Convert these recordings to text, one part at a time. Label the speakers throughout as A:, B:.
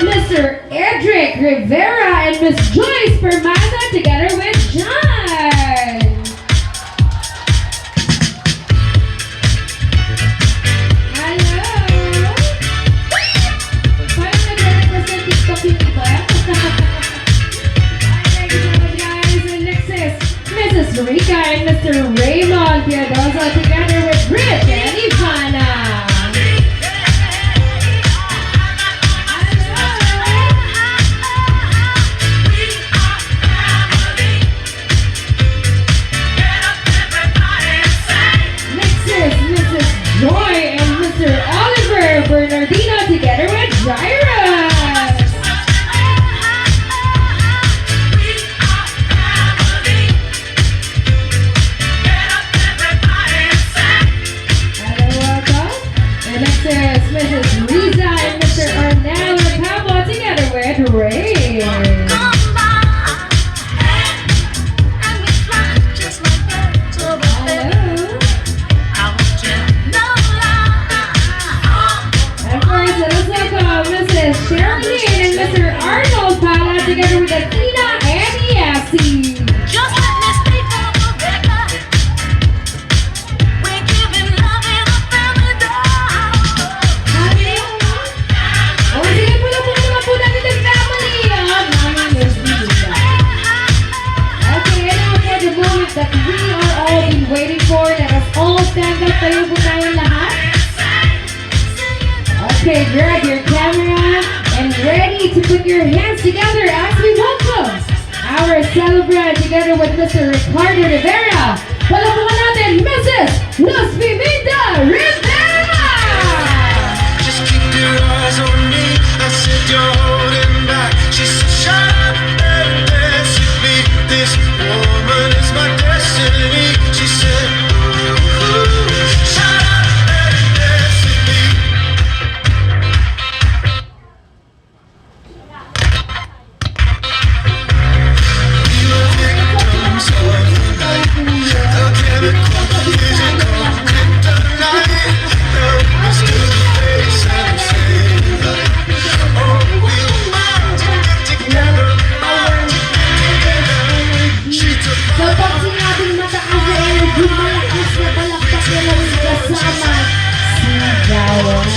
A: Mr. Edric Rivera and Miss Joyce Permada together with John. Hello! Parang nagre-represent TikTok yung iba. Thank you so much, guys. And next is Mrs. Rika and Mr. Raymond Piadosa together with Rich and Ivana. Joy and Mr. Oliver Bernardino together with Jairus. Hello, welcome. And next is Mrs. Riza and Mr. Arnel Pablo together with Ray. Charlene and Mr. Arnold Pala together with Athena and Yassi.
B: Just let me speak for the record. We're giving love in a family dog.
A: Oh, sige po naman po natin the family of Mami Miss Rita. Okay, and now for the moment that we are all been waiting for, let us all stand up. Tayo po tayong lahat. Okay, grab your camera and ready to put your hands together as we welcome our celebrant together with Mr. Ricardo Rivera. Palapakan natin, Mrs. Luz Piminda Rivera!
C: Just keep your eyes on me. I said you're holding back. She said, shut up and dance with me. This woman is my destiny. She said, ooh, shut up and dance with me. We were victims of the night. The chemical physical kryptonite. Love was to the face and say like, oh, we were meant to get together, meant to get together. She took
A: So
C: my
A: pag sinabing mataas na energy, malakas na balaktak na lang kasama sigawan.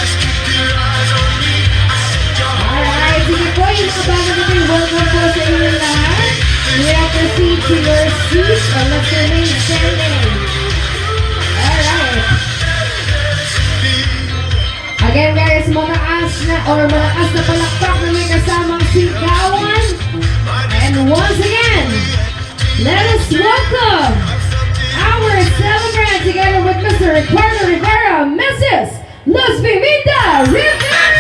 C: just keep your eyes on me. I said you're
A: Alright, sige po, yung mga bago natin, welcome po sa inyo lahat. We have proceed to your seats and let's remain standing. Alright. Again guys, mataas na or malakas na palakpak na may kasamang sigawan. And once again, let us welcome our celebrant together with Mr. Ricardo Rivera, Mrs. Luz Piminda Rivera!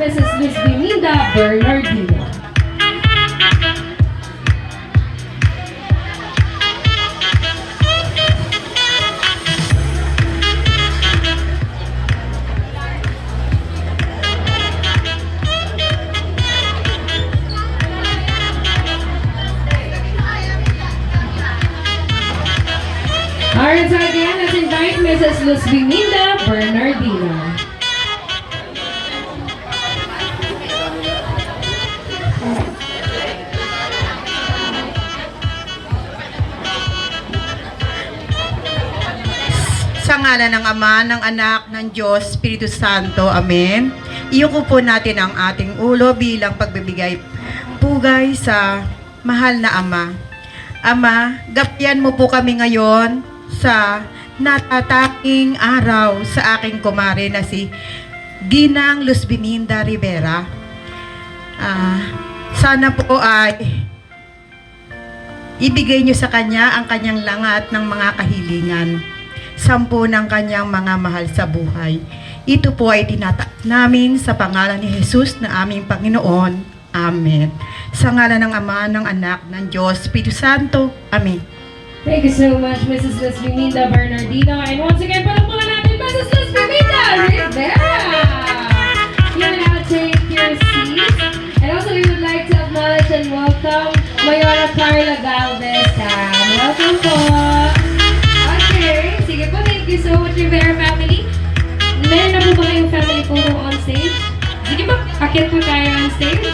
A: Mrs. Luz Piminda Bernardino. Alright, so again, let's invite Mrs. Luz Biminda Bernardino.
D: Sa ngalan ng Ama, ng Anak, ng Diyos, Espiritu Santo. Amen. Iyuko po natin ang ating ulo bilang pagbibigay pugay sa mahal na Ama. Ama, gapyan mo po kami ngayon sa natataking araw sa aking kumare na si Ginang Luz Biminda Rivera. Sana po ay ibigay niyo sa kanya ang kanyang lahat ng mga kahilingan. 10 ng kanyang mga mahal sa buhay. Ito po ay tinataas namin sa pangalan ni Jesus na aming Panginoon. Amen. Sa ngalan ng Ama, ng Anak, ng Diyos, Espiritu Santo. Amen.
A: Thank you so much, Mrs. Luz Biminda Bernardino. And once again, palakpakan natin, Mrs. Luz Biminda Rivera! You may now take your seats. And also, we would like to acknowledge and welcome Mayora Carla Galvez. Welcome po! Okay, sige po, thank you so much, Rivera family. Meron na po ba kayong family photo on stage? Sige po, akit po tayo on stage.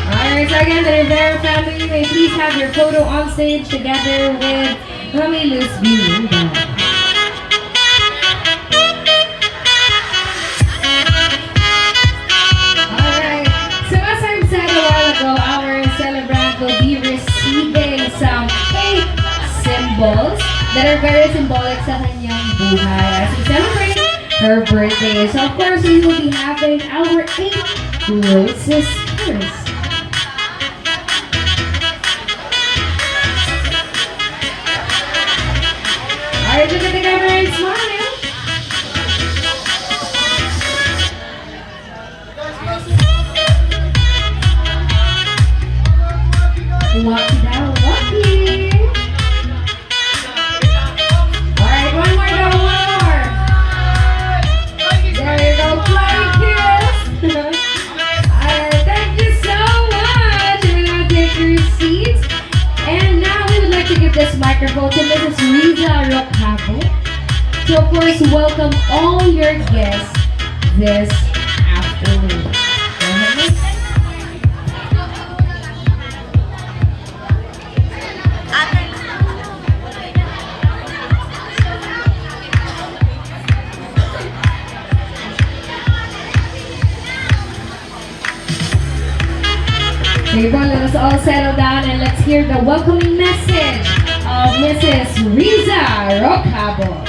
A: Alright, so again, the Rivera family, may please have your photo on stage together with Mami Luz Biminda. Alright, so as I've said a while ago, our celebrant will be receiving some 8 symbols that are very symbolic sa kanyang buhay as we celebrate her birthday. So of course, we will be having our 8 roses first. Alright, look at the camera and smile. Walkie down, walkie. Alright, one more, one more. There you go, flying kiss. Alright, thank you so much. And we're gonna take your seats. And now we would like to give this microphone to Mrs. Riza Rocabo to of course welcome all your guests this afternoon. Go ahead, Miss. Okay, well, let us all settle down and let's hear the welcoming message of Mrs. Riza Rocabo.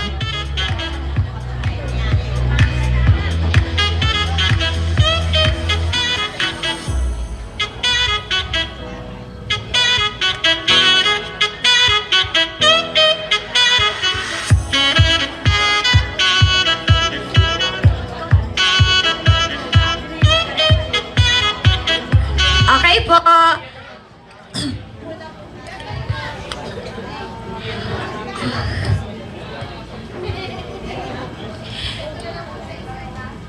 E: Okay po.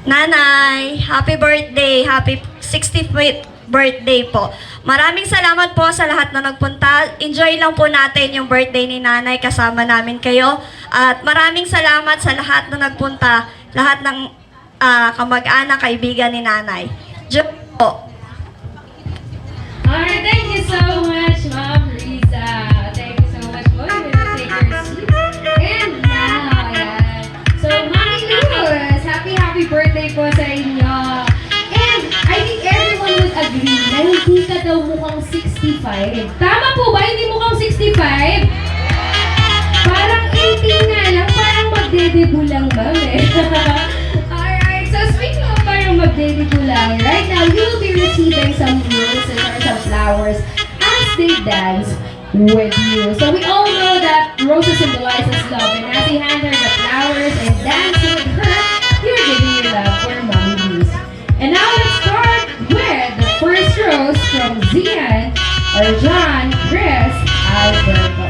E: Nanay, happy birthday. Happy 65th birthday po. Maraming salamat po sa lahat na nagpunta. Enjoy lang po natin yung birthday ni Nanay. Kasama namin kayo. At maraming salamat sa lahat na nagpunta. Lahat ng kamag-anak, kaibigan ni Nanay. Diyo po.
A: Alright, thank you so much, Ma'am Riza. Thank you so much po. You will take your seat. And now, yan. So, Mami Luz, happy birthday po sa inyo. And I think everyone would agree na hindi ka daw mukhang 65. Tama po ba? Hindi mukhang 65? Parang 18 nga lang. Parang magdedebut lang, ma'am eh. Alright, so speaking of parang magdedebut lang, right now, you will be receiving some roses or some flowers as they dance with you. So we all know that roses symbolizes love, and as you hand her the flowers and dance with her, you're giving your love for Mommy Luz. And now let's start with the first rose from Zian or John Chris Alberto.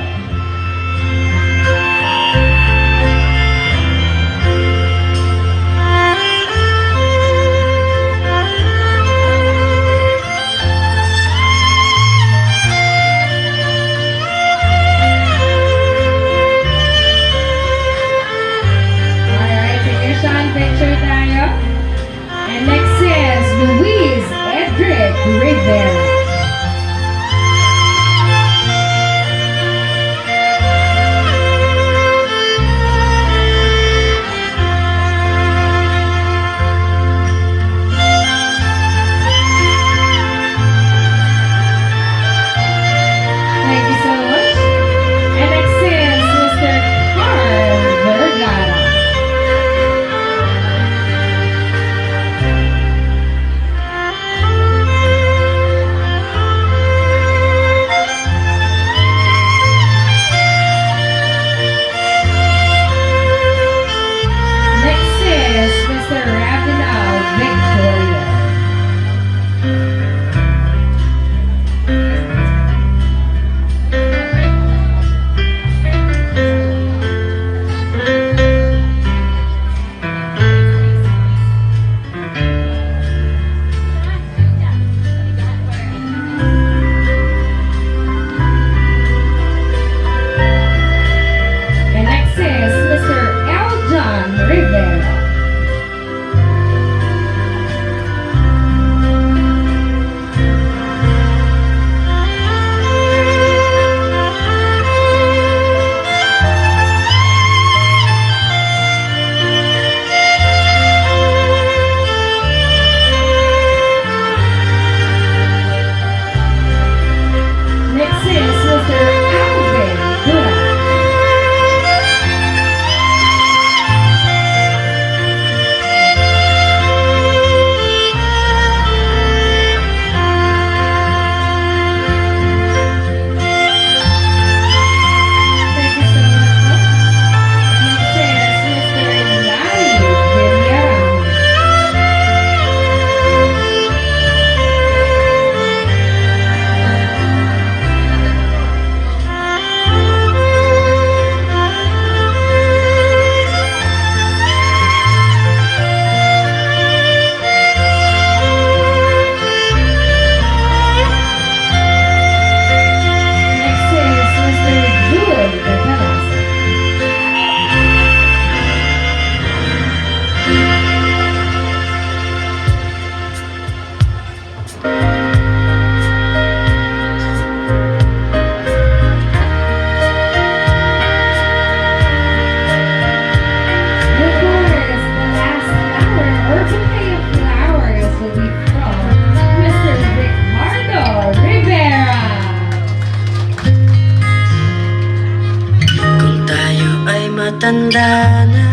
F: matanda na,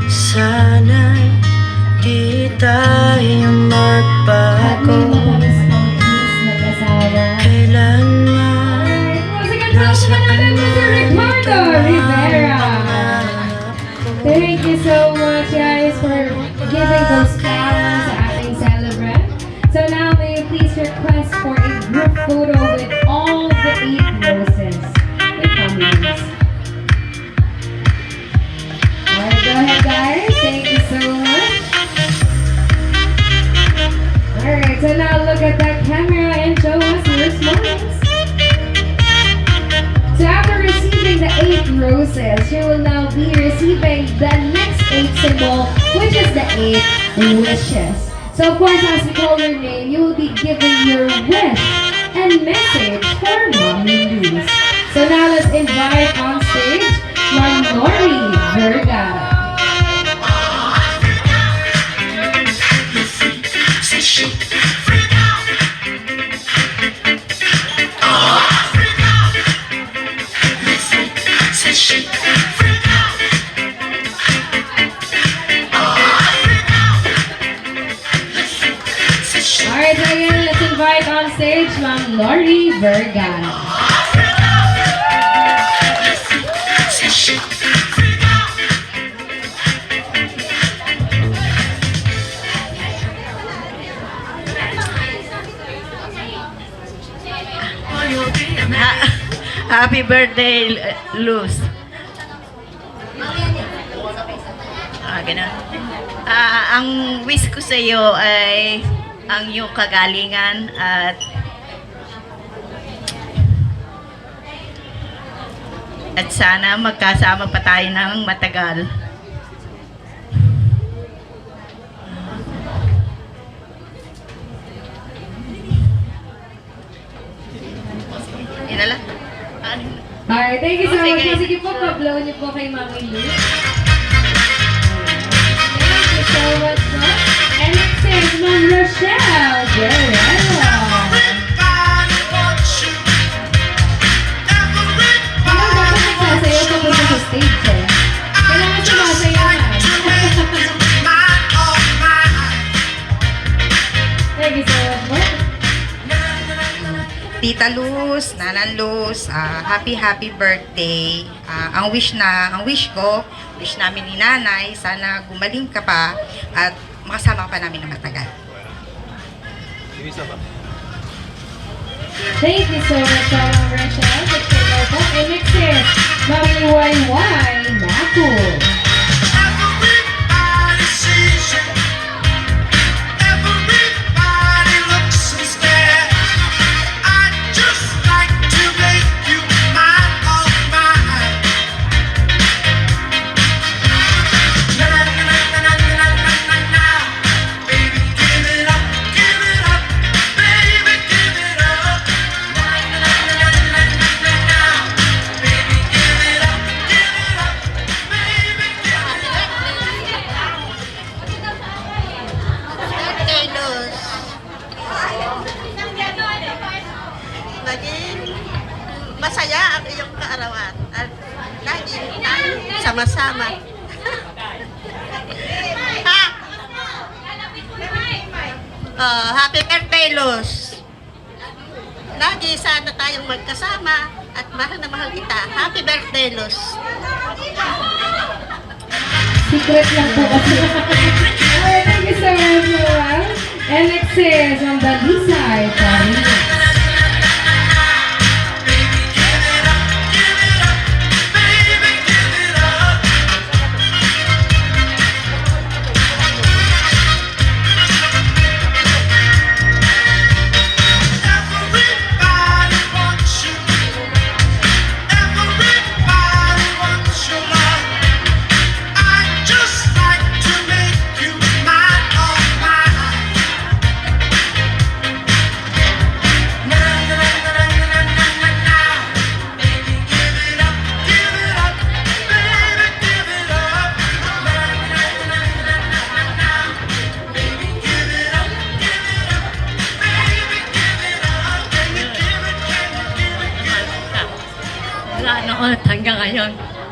F: sana di tayo magbago. Kailanman
A: Once again, Mr. Ricardo Rivera. Thank you so much, guys, for giving those flowers sa ating celebrant. So now, may you please request for a group photo with all the 8 roses. With families. Alright, go ahead, guys. Thank you so much. Alright, so now look at that camera and show us your smiles. So after receiving the 8 roses, you will now be receiving the next 8 symbol, which is the 8 wishes. So of course, as you call your name, you will be giving your wish and message for Mommy Luz. So now let's invite on stage Mom Lori Vergara. Alright, so again, let's invite on stage Ma'am Lori Vergara.
F: Happy birthday, Luz. Ganun. Ang wish ko sa iyo ay ang iyong kagalingan at sana magkasama pa tayo ng matagal. Inala?
A: Alright, thank you so much.
F: Sige.
A: Sige po, pa-blow niyo po kay Mami Luz. Thank you so much po. And next is Ma'am Rochelle Guerrero.
C: Everybody wants you.
A: Kailangan dapat nagsasayaw ka po sa stage eh. Kailangan sumasayaw na. Thank you so much po.
D: Tita Luz, Nanan Luz, happy birthday. Ang wish ko, wish namin ni Nanay, sana gumaling ka pa at makasama ka pa namin na matagal.
A: Thank you so much, Ma'am Rochelle. Let's take our phone. And next is Mami YY Naku.
C: Everybody sees you. Everybody looks and stares. I'd just like to make you mine, oh mine. Na na na na na na na na. Baby, give it up, baby, give it up. Na na na na na na na. Baby, give it up, baby, give it up.
F: Birthday, Luz. Maging masaya ang iyong kaarawan at lagi tayo sama-sama. Ha? Happy birthday, Luz. Lagi sana tayong magkasama at mahal na mahal kita. Happy birthday, Luz.
A: Secret lang po kasi. Alright, thank you so much, Ma'am. And next is Ma'am Dalisay Paris.
C: Everybody wants you. Everybody wants your love. I'd just like to make you mine, oh mine.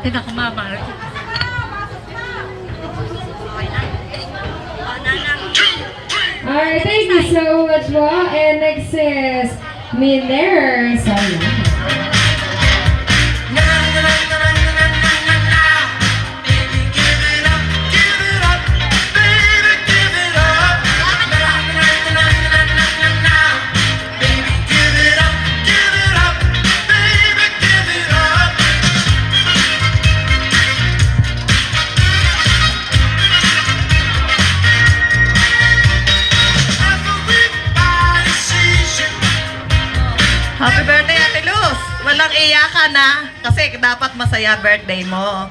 G: Pinakamamahal.
A: Alright, thank you so much po. And next is Miller Sayang.
D: Happy birthday, Ate Luz! Walang iyakan na kasi dapat masaya birthday mo.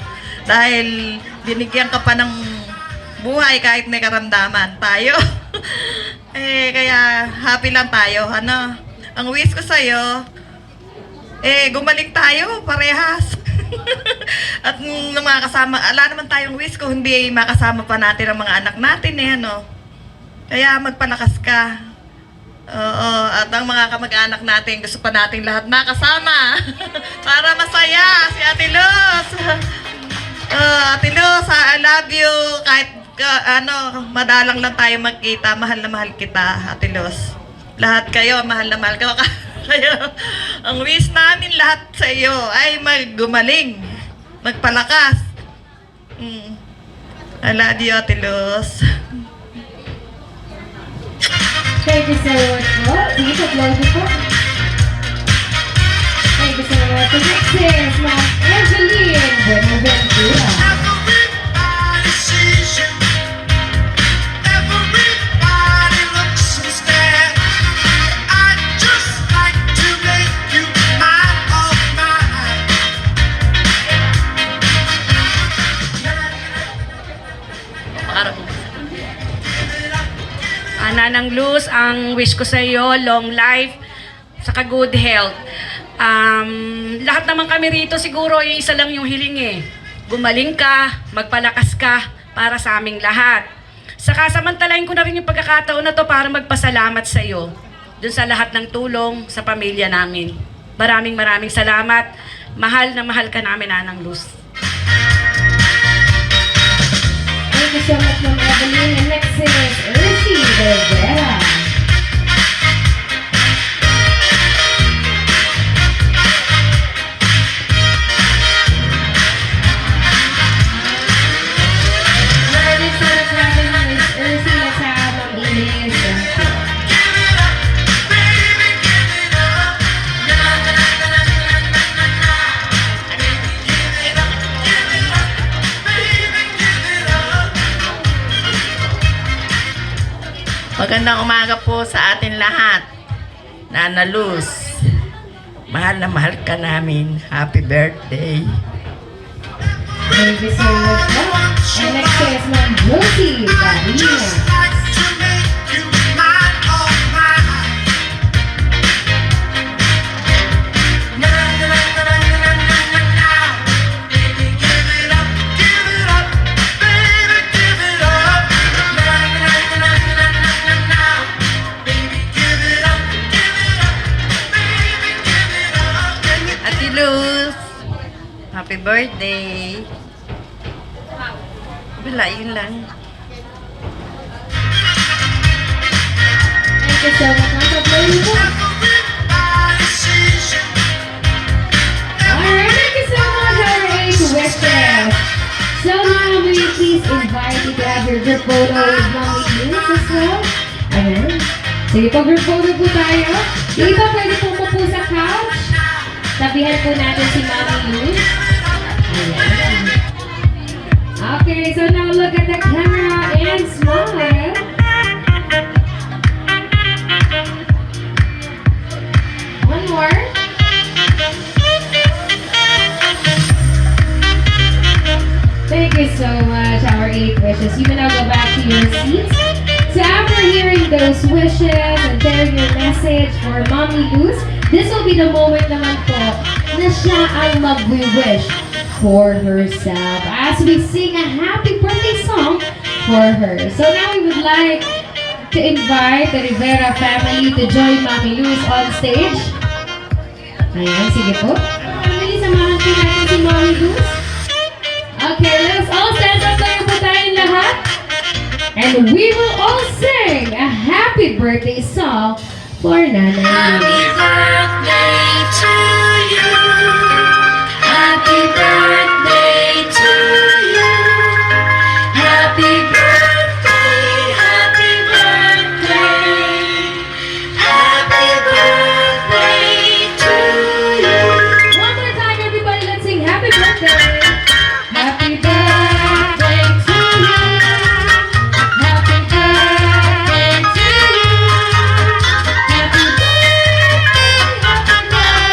D: Dahil binigyan ka pa ng buhay kahit may karamdaman tayo. Kaya happy lang tayo. Ano? Ang wish ko sa'yo, gumaling tayo parehas. At ng mga kasama, ala naman tayong wish ko, hindi makasama pa natin ang mga anak natin ano. Kaya magpalakas ka. Oo, at ang mga kamag-anak natin, gusto pa natin lahat makasama para masaya si Ate Luz. Ate Luz, I love you. Kahit madalang lang tayo magkita, mahal na mahal kita, Ate Luz. Lahat kayo, mahal na mahal kayo. Ang wish namin lahat sa iyo ay maggumaling, magpalakas. I love you, Ate Luz.
A: Thank you so much po. Sige, pa-applause po. Thank you so much. The next is Ma'am Evelyn Buenaventura.
C: Everybody sees you. Everybody looks and stares. I'd just like to make you mine, oh mine.
G: Nanang Luz, ang wish ko sa iyo, long life, saka good health. Lahat naman kami rito siguro, isa lang yung hiling eh. Gumaling ka, magpalakas ka para sa aming lahat. Saka samantalahin ko na rin yung pagkakataon na to para magpasalamat sa iyo dun sa lahat ng tulong sa pamilya namin. Maraming salamat. Mahal na mahal ka namin, Nanang Luz.
A: Thank you so much, Ma'am Evelyn. And next is Ursi Rivera. Next set of natin is Ursi at Ma'am Ilis.
H: Magandang umaga po sa atin lahat. Nana Luz, mahal na mahal ka namin. Happy birthday.
A: Thank you so much po. And next is Ma'am Josie Padilla.
C: Just like to make you mine, oh mine. Na na na na na na na na na. Baby, give it up, baby, give it up. Na na na na na na na na. Baby, give it up, baby, give it up.
D: Ate Luz, happy birthday. Wala, yun lang.
A: Thank you so much, Ma'am. Pa-applause po.
C: Everybody sees you.
A: Alright, thank you so much, our 8 wishes. So now, will you please invite you to have your group photo with Mommy Luz as well? Ayan. Sige po, group photo po tayo. Yung iba pwede po po sa couch. Tabihan po natin si Mommy Luz. Ayan. Okay, so now look at the camera and smile. One more. Thank you so much, our 8 wishes. You may now go back to your seats. So after hearing those wishes and sharing your message for Mommy Luz, this will be the moment naman po na siya ang mag-wish for herself as we sing a happy birthday song for her. So now we would like to invite the Rivera family to join Mommy Luz on stage. Ayan, sige po. Family, samahan po natin si Mommy Luz. Okay, let's all stand up tayo po tayong lahat. And we will all sing a happy birthday song for Nanay Lou.
B: birthday to you. Happy birthday to you. Happy birthday, happy birthday. Happy birthday to you.
A: One more time, everybody, let's sing happy birthday. Happy birthday to you. Happy birthday to you. Happy birthday, happy birthday,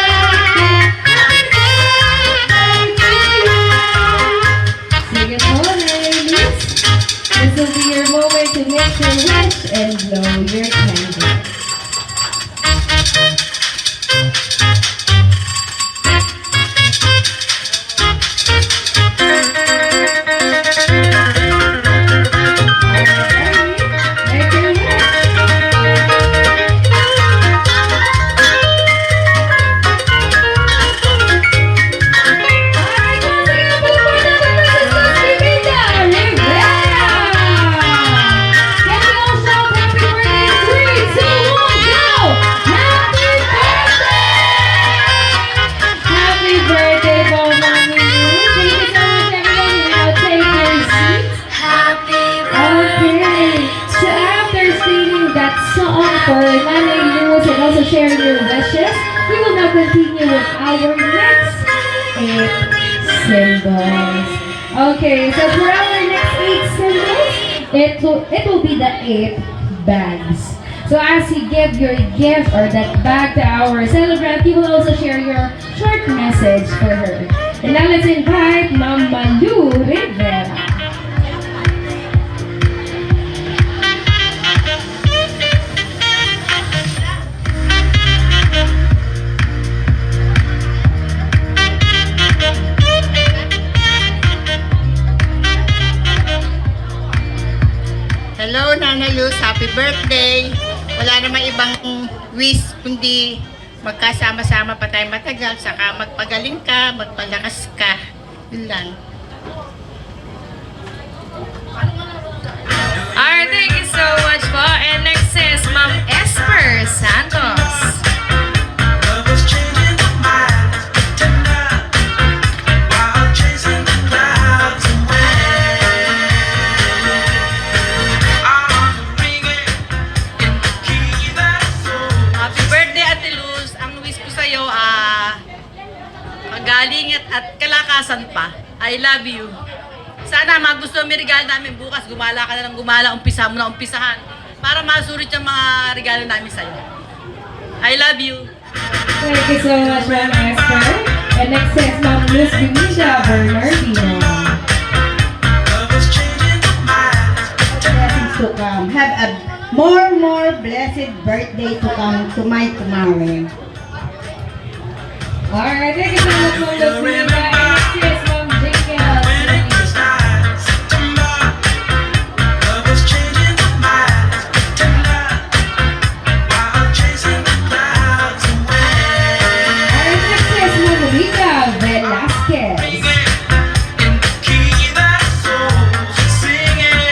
A: happy birthday to you. Sing it all, ladies. This will be your moment to make your wish and blow your candle. Make your wish. Alright, once again, for the Lord of the Sisters, Divina Rivera. Can we all shout happy birthday in 3, 2, 1, go! Happy birthday! Happy birthday, po, Mami Lou. Thank you so much, everyone. Now take your seats.
B: Happy
A: Okay, so after singing that song for Nanay Luz and also sharing your wishes, we will now continue with our next 8 symbols. Okay, so for our next 8 symbols, it will be the 8 bags. So as you give your gift or that bag to our celebrant, you will also share your short message for her. And now let's invite Mama Lou Rivera.
H: Hello, Nanay Luz. Happy birthday. Wala namang ibang wish kundi magkasama-sama pa tayo matagal. Saka magpagaling ka, magpalakas ka. Yun lang.
I: Alright, thank you so much po. And next is Ma'am Esper Santos.
C: Love was changing my mind tonight while chasing the clouds away. I'm ringing in the key that's so.
G: Happy birthday, Ate Luz. Ang wish ko sa'yo, magaling at kalakasan pa. I love you. Sana magusto mo yung regalo namin bukas. Gumala ka na ng gumala. Umpisa mo na umpisahan. Para masulit yung mga regalo namin sa'yo. I love you.
A: Thank you so much, Ma'am Esther. And next is Ma'am Luz Benita Bernardino.
C: Love was changing my mind.
F: Blessings to come. Have a more blessed birthday to come to my tomorrow.
A: Alright, thank you so much, Ma'am Luz Benita. And next is Ma'am Jenkins.
C: When it was night, September. Love was changing my mind tonight while chasing the clouds away.
A: Alright, next is Ma'am Rita Velasquez.
C: Ringing in the key that's so. Singing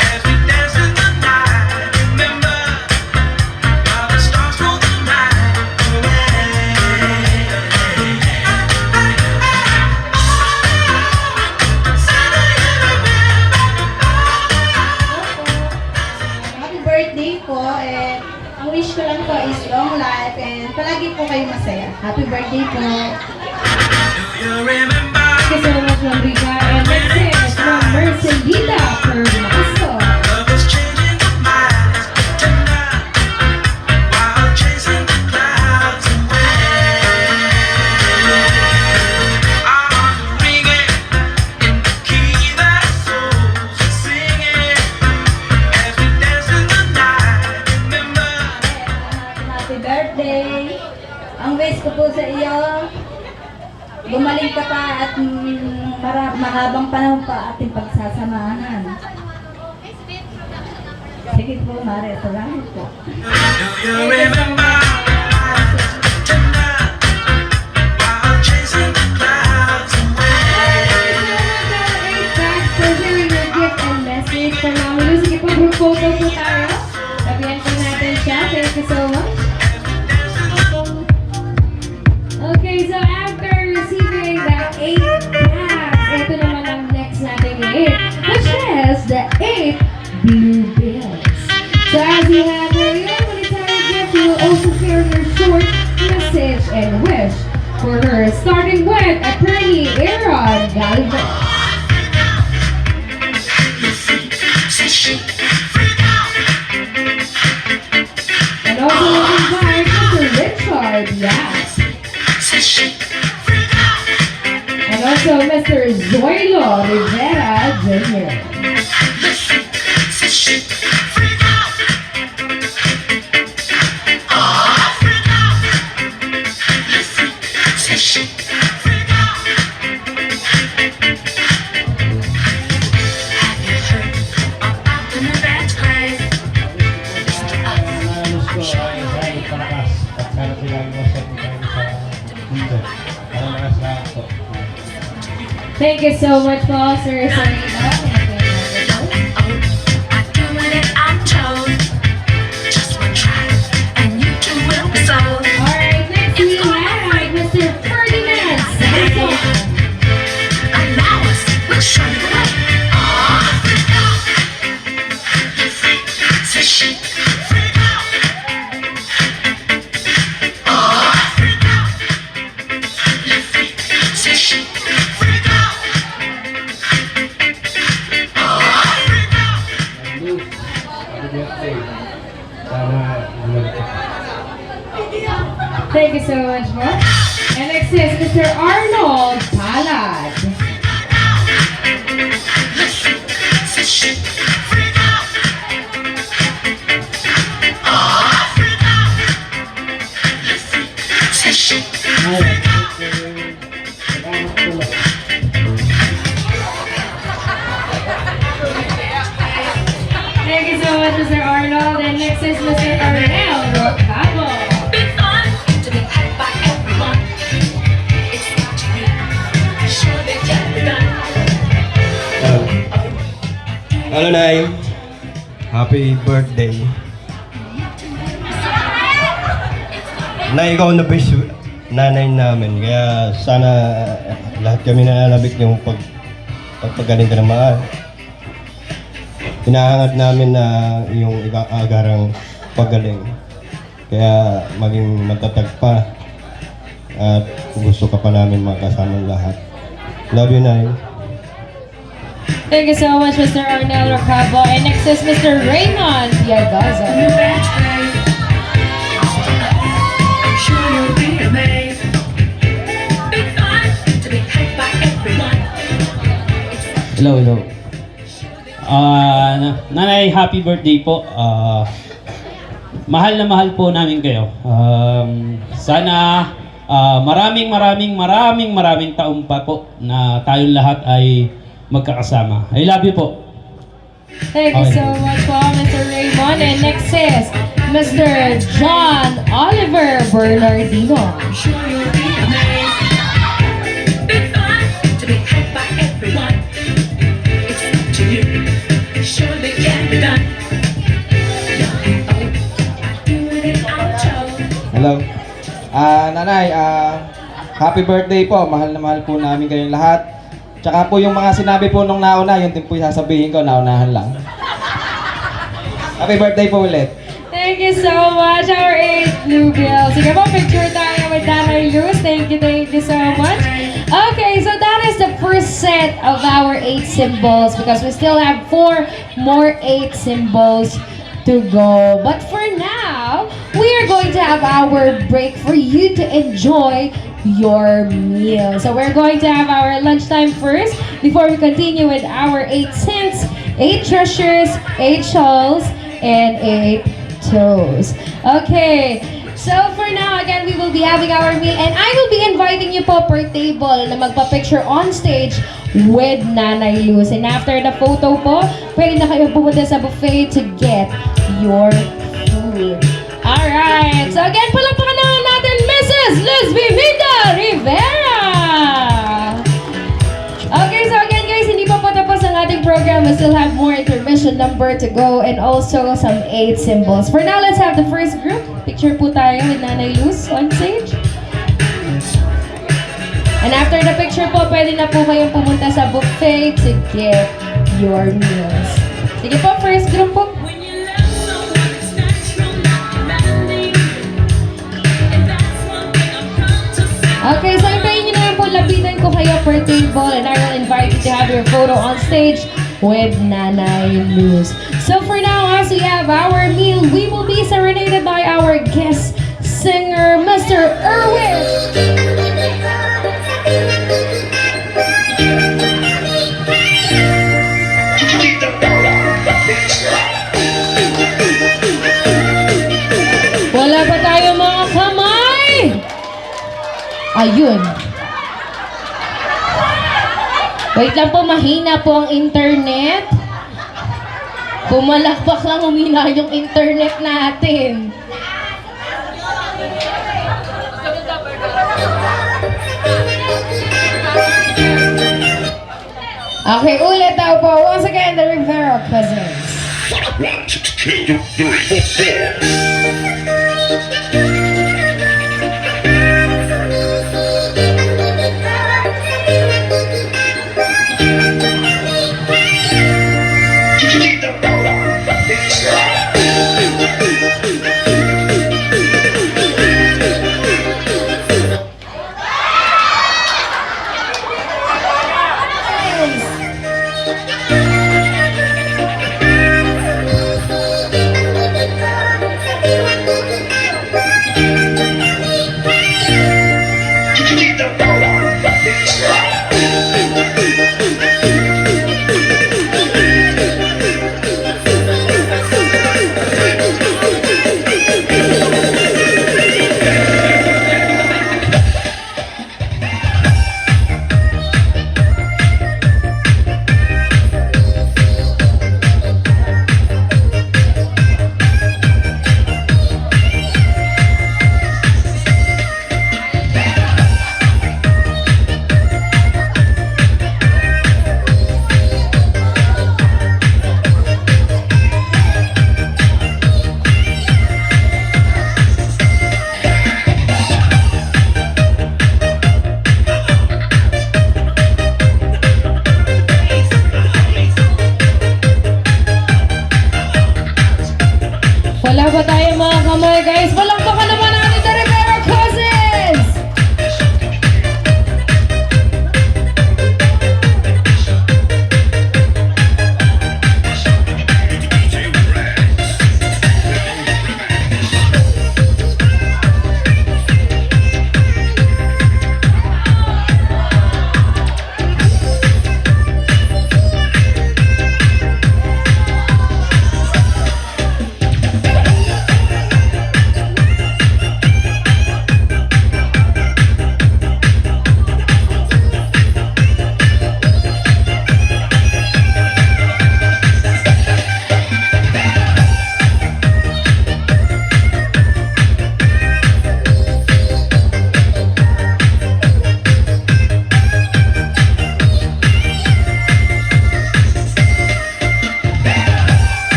C: as we dance in the night. Remember how the stars roll the night away.
F: Happy birthday po. Ang wish ko lang po is long life and palagi po kayo masaya. Happy birthday po.
C: Do you remember?
A: Thank you so much, Ma'am Rita. And next is Ma'am Mercelita Permaso.
C: Love was changing my mind tonight while chasing the clouds away. I'm ringing in the key that's so. Singing as we dance in the night. Remember.
F: Happy birthday. Ang wish ko po sa iyo, gumaling ka pa at mahabang panahon pa ating pagsasamahan. Sige po, Mare. Salamat po.
C: Do you remember tonight while chasing the clouds away?
A: Mr. Zoilo Rivera Jr.
J: Nanalos ko ay sa palakas at sana silang masok tayo sa mundo. Para malakas lang po.
A: Thank you so much po, Sir Zoilo.
B: I do what I'm told. Just one try, and you two will be sold.
A: Alright, next we have Mr. Ferdinand Santos.
B: Allow us, we'll show you the way. Say she, freak out. Freak out. Let's see. Say she, freak out. Freak out.
J: Luz, happy birthday. Sana bumalik ka.
A: Thank you so much po. And next is Mr. Arnold Palad.
B: Say she, freak out. Freak out. Let's see. Say she.
A: Thank you so much, Mr. Arnold. And next is Mr. Arnel Cabo.
B: Be fun to be had by everyone. It's up to you. Sure they can be done.
K: Hello, Nay. Happy birthday. Nay, ikaw na best nanay namin. Kaya sana lahat kami nananabik yung pagpagaling ka ng mga. Hinahangat namin na yung agarang paggaling. Kaya maging matatag pa. At gusto ka pa namin makasama lahat. Love you, Nay.
A: Thank you so much, Mr. Arnel Cabo. And next is Mr. Raymond Piagaza.
B: I'm sure you'll be amazed. Be fun to be had by everyone.
L: Hello. Nanay, happy birthday po. Mahal na mahal po namin kayo. Sana maraming taon pa po na tayong lahat ay magkakasama. I love you po.
A: Thank you so much po, Mr. Raymond. And next is Mr. John Oliver Bernardino.
B: I'm sure you'll be amazed. Be fun to be had by everyone. It's up to you. Sure they can be done. I do it I'm told.
M: Hello. Nanay, happy birthday po. Mahal na mahal po namin kayong lahat. Tsaka po yung mga sinabi po nung nauna, yun din po yung sasabihin ko, naunahan lang. Happy birthday po ulit.
A: Thank you so much, our 8 Bluegill. Sige po, picture tayo with Nanay Luz. Thank you so much. Okay, so that is the first set of our 8 symbols because we still have 4 more 8 symbols to go. But for now, we are going to have our break for you to enjoy your meal. So we're going to have our lunchtime first before we continue with our 8 cents, 8 treasures, 8 shawls, and 8 toes. Okay, so for now, again, we will be having our meal and I will be inviting you po per table na magpa-picture on stage with Nanay Luz. And after the photo po, pwede na kayo pumunta sa buffet to get your food. Alright, so again, palapakan naman natin Mrs. Luz Vivida Rivera! Okay, so again guys, hindi pa po tapos ang ating program. We still have more intermission number to go and also some 8 symbols. For now, let's have the first group. Picture po tayo with Nanay Luz on stage. And after the picture po, pwede na po kayong pumunta sa buffet to get your meals. Sige po, first group po. Okay, so hintayin nyo na lang po, lapitan ko kayo per table and I will invite you to have your photo on stage with Nanay Luz. So for now, as we have our meal, we will be serenaded by our guest singer, Mr. Erwin. Ayun. Wait lang po, mahina po ang internet. Pumalakpak lang, humina yung internet natin. Okay, ulit daw po. Once again, the Rivera Cousins.
C: 1, 2, 3, 4.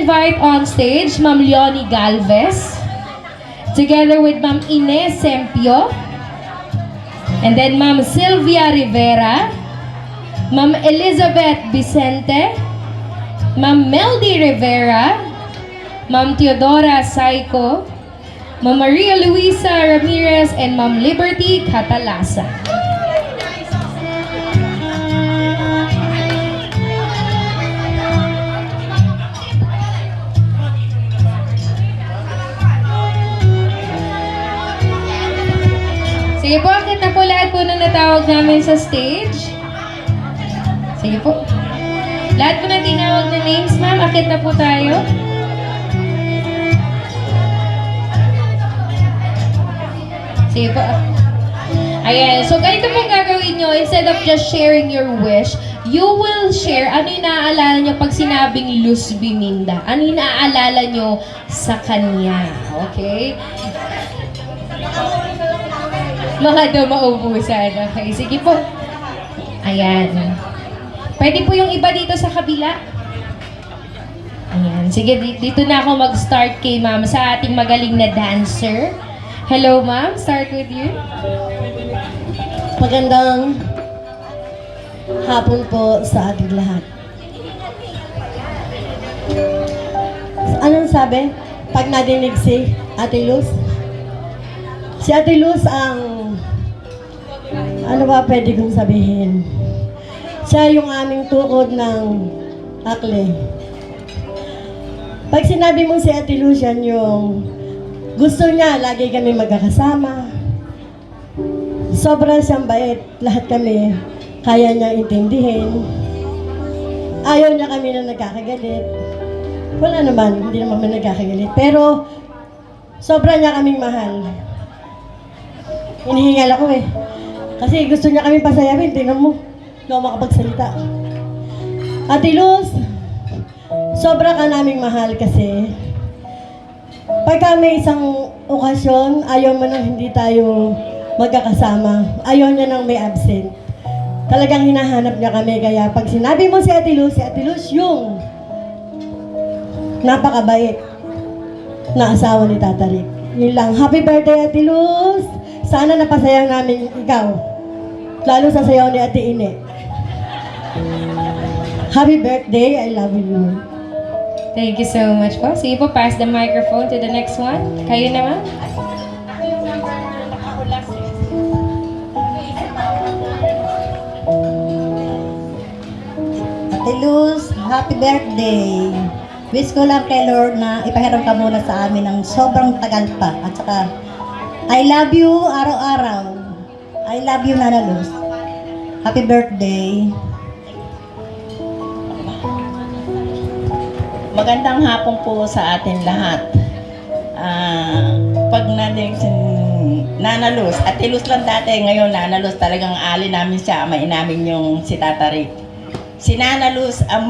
A: invite on stage Ma'am Leonie Galvez, together with Ma'am Ines Sempio, and then Ma'am Sylvia Rivera, Ma'am Elizabeth Vicente, Ma'am Meldy Rivera, Ma'am Teodora Saico, Ma'am Maria Luisa Ramirez, and Ma'am Liberty Catalasa. Sige po, akit na po lahat po na natawag namin sa stage. Sige po. Lahat po na tinawag na names, ma'am, akit na po tayo. Sige po. Ayan, so ganito pong gagawin nyo, instead of just sharing your wish, you will share ano yung naaalala nyo pag sinabing Luz Biminda. Ano yung naaalala nyo sa kanya. Okay? Mga daw maubusan. Okay, sige po. Ayan. Pwede po yung iba dito sa kabila. Ayan. Sige, dito na ako mag-start kay ma'am sa ating magaling na dancer. Hello, ma'am. Start with you.
N: Magandang hapon po sa ating lahat. Anong sabi? Pag nadinig si Ate Luz? Si Ate Luz ang... Ano ba pwede kong sabihin? Siya yung aming tukod ng akle. Pag sinabi mong si Ate Luz, yan yung gusto niya, lagi kami magkakasama. Sobra siyang bait. Lahat kami kaya niya intindihin. Ayaw niya kami na nagkakagalit. Wala naman, hindi naman kami nagkakagalit. Pero, sobra niya kaming mahal. Hinihingal ako eh. Kasi gusto niya kaming pasayawin. Tingnan mo, hindi ako makapagsalita. Ate Luz, sobra ka naming mahal kasi pagka may isang okasyon, ayaw mo nang hindi tayo magkakasama. Ayaw niya nang may absent. Talagang hinahanap niya kami. Kaya pag sinabi mo si Ate Luz yung napakabait na asawa ni Tata Rick. Yun lang. Happy birthday, Ate Luz! Sana napasayang namin ikaw. Lalo sa sayaw ni Ate Ine. Happy birthday. I love you.
A: Thank you so much po. Sige po, pass the microphone to the next one. Kayo naman.
N: Ate Luz, happy birthday. Wish ko lang kay Lord na ipahiram ka muna sa amin ng sobrang tagal pa. At saka, I love you araw-araw. I love you, Nana Luz. Happy birthday.
H: Magandang hapon po sa atin lahat. Pag nadinig si Nana Luz, Ate Luz lang dati, ngayon Nana Luz, talagang ali namin siya, amain namin yung si Tata Rick. Si Nana Luz ang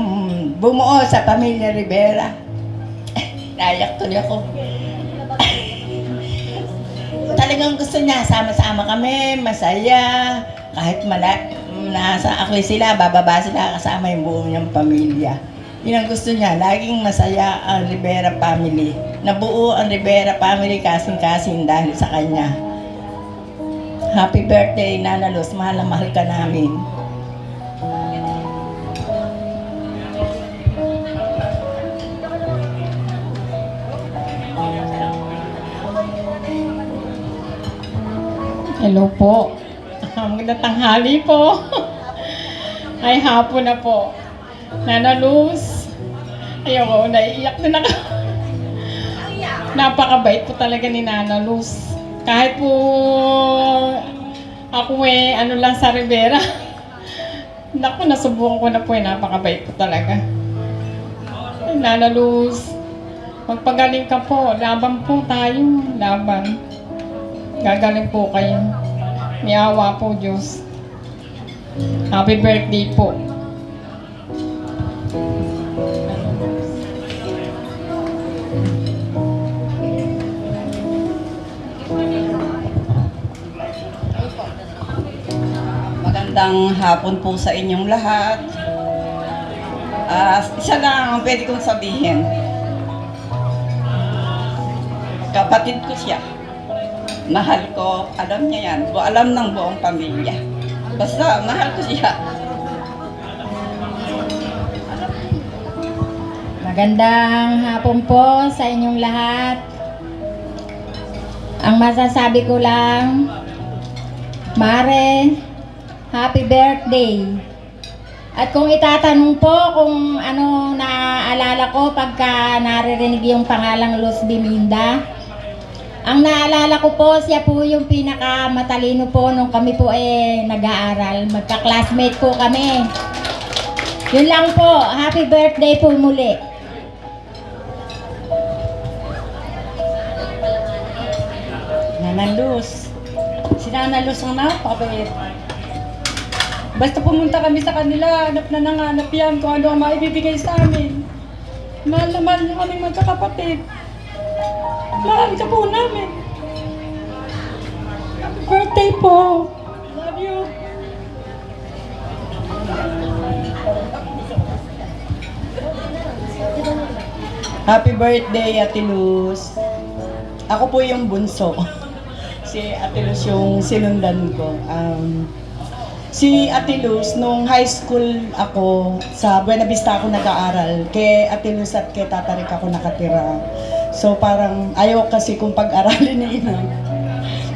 H: bumuo sa pamilya Rivera. Nayak tuloy ako. Talagang gusto niya, sama-sama kami, masaya. Kahit nasa akli sila, bababa sila kasama yung buong niyang pamilya. Yun ang gusto niya, laging masaya ang Rivera family. Nabuo ang Rivera family kasing-kasing dahil sa kanya. Happy birthday, Nana Luz. Mahal na mahal ka namin.
O: Hello po. Magandang tanghali po. Ay, hapon na po. Nana Luz. Ayoko, naiiyak din ako. Napakabait po talaga ni Nana Luz. Kahit po ako ano lang sa Rivera. Naku, nasubukan ko na po napakabait po talaga. Ay, Nana Luz, magpagaling ka po. Laban po tayo. Laban. Gagaling po kayo. Niawa po, Diyos. Happy birthday po.
P: Magandang hapon po sa inyong lahat. Isa lang ang pwede kong sabihin. Kapatid ko siya. Mahal ko, alam niya yan. Alam ng buong pamilya. Basta, mahal ko siya.
F: Magandang hapon po sa inyong lahat. Ang masasabi ko lang, Mare, happy birthday. At kung itatanong po kung ano naaalala ko pagka naririnig yung pangalang Luz Biminda, ang naalala ko po, siya po yung pinakamatalino po nung kami po nag-aaral. Magka-classmate po kami. Yun lang po. Happy birthday po muli.
O: Nana Luz. Si Nana Luz ang napakabait. Basta pumunta kami sa kanila, hanap na nanganap yan kung ano ang maibibigay sa amin. Mahal na mahal niyo kaming magkakapatid. Mahal ka po namin. Happy birthday po. Love you.
H: Happy birthday, Ate Luz. Ako po yung bunso. Si Ate Luz yung sinundan ko. Si Ate Luz, nung high school ako, sa Buena Vista ako nag-aaral. Kay Ate Luz at kay Tata Rick ako nakatira. So parang ayaw kasi kung pag-aralin ni Ina.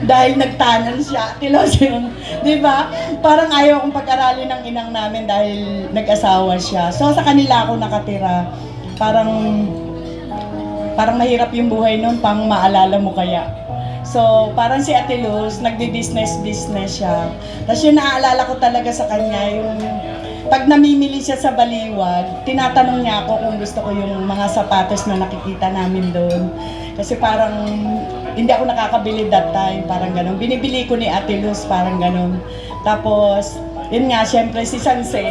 H: Dahil nagtanan siya, Ate Luz yun. Di ba? Parang ayaw kong pag-aralin ng inang namin dahil nag-asawa siya. So sa kanila ako nakatira. Parang mahirap yung buhay nun, pang maalala mo kaya. So, parang si Ate Luz, nagdi-business siya. Tapos yung naaalala ko talaga sa kanya, yung pag namimili siya sa Baliwag, tinatanong niya ako kung gusto ko yung mga sapatos na nakikita namin doon. Kasi parang hindi ako nakakabili that time, parang ganun. Binibili ko ni Ate Luz, parang ganun. Tapos, yun nga, syempre si Sanse.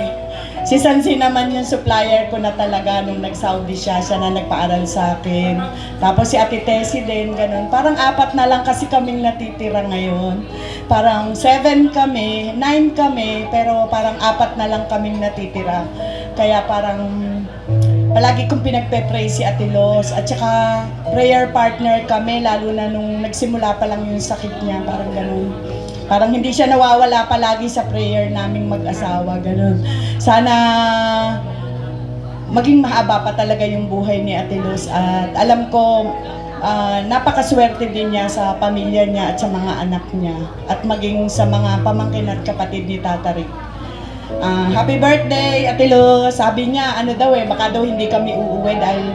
H: Si Sansi naman yung supplier ko na talaga nung nag-Saudi siya na nagpaaral sa akin. Tapos si Ate Tessie din, ganun. Parang 4 na lang kasi kaming natitira ngayon. Parang 7 kami, 9 kami, pero parang 4 na lang kaming natitira. Kaya parang palagi kong pinagpe-pray si Ate Luz. At saka prayer partner kami, lalo na nung nagsimula pa lang yung sakit niya, parang ganun. Parang hindi siya nawawala palagi sa prayer naming mag-asawa, ganun. Sana maging mahaba pa talaga yung buhay ni Ate Luz. At alam ko, napakaswerte din niya sa pamilya niya at sa mga anak niya. At maging sa mga pamangkin at kapatid ni Tata Rick. Happy birthday, Ate Luz. Sabi niya, baka daw hindi kami uuwi dahil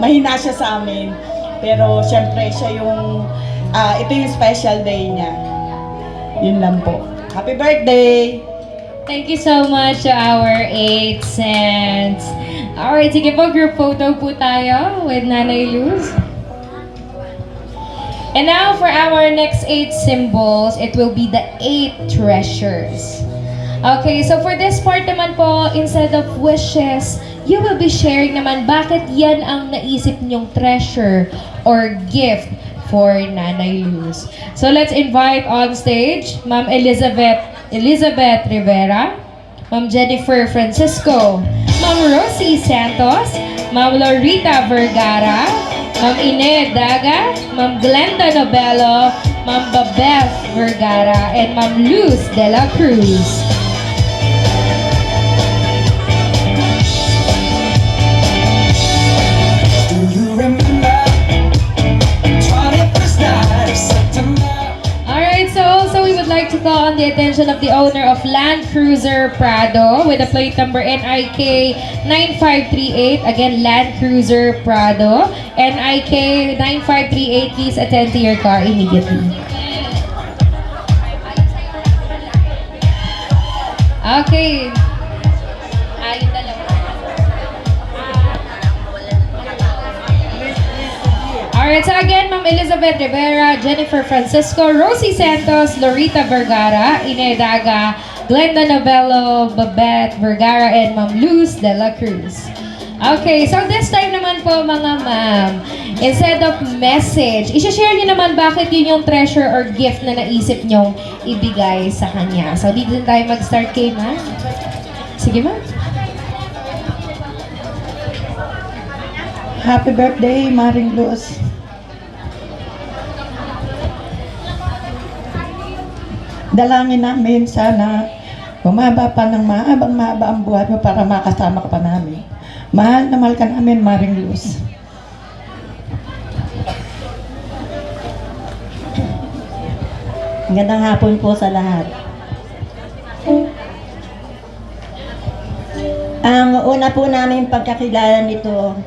H: mahina siya sa amin. Pero syempre, siya yung, ito yung special day niya. Yun lang po. Happy birthday!
I: Thank you so much to our 8 cents. Alright, sige po, group photo po tayo with Nanay Luz. And now for our next 8 symbols, it will be the 8 treasures. Okay, so for this part naman po, instead of wishes, you will be sharing naman bakit yan ang naisip niyong treasure or gift for Nanay Luz. So let's invite on stage Ma'am Elizabeth Rivera, Ma'am Jennifer Francisco, Ma'am Rosie Santos, Ma'am Lorita Vergara, Ma'am Ined Daga, Ma'am Glenda Nobelo, Ma'am Babeth Vergara, and Ma'am Luz de la Cruz. Alright, so also we would like to call on the attention of the owner of Land Cruiser Prado with a plate number NIK 9538. Again, Land Cruiser Prado. NIK 9538. Please attend to your car immediately. Okay. Ayun dalawa. Alright, so again, Ma'am Elizabeth Rivera, Jennifer Francisco, Rosie Santos, Lorita Vergara, Inay Daga, Glenda Novello, Babette Vergara, and Ma'am Luz de la Cruz. Okay, so this time naman po mga ma'am, instead of message, i-share nyo naman bakit yun yung treasure or gift na naisip nyong ibigay sa kanya. So dito tayo mag-start kay ma'am. Sige ma'am.
H: Happy birthday, Maring Luz. Dalangin namin sana humaba pa ng mahaba ang buhay mo para makasama ka pa namin. Mahal na mahal ka namin, Maring Luz.
N: Magandang hapon po sa lahat. Ang una po namin pagkakilala nito,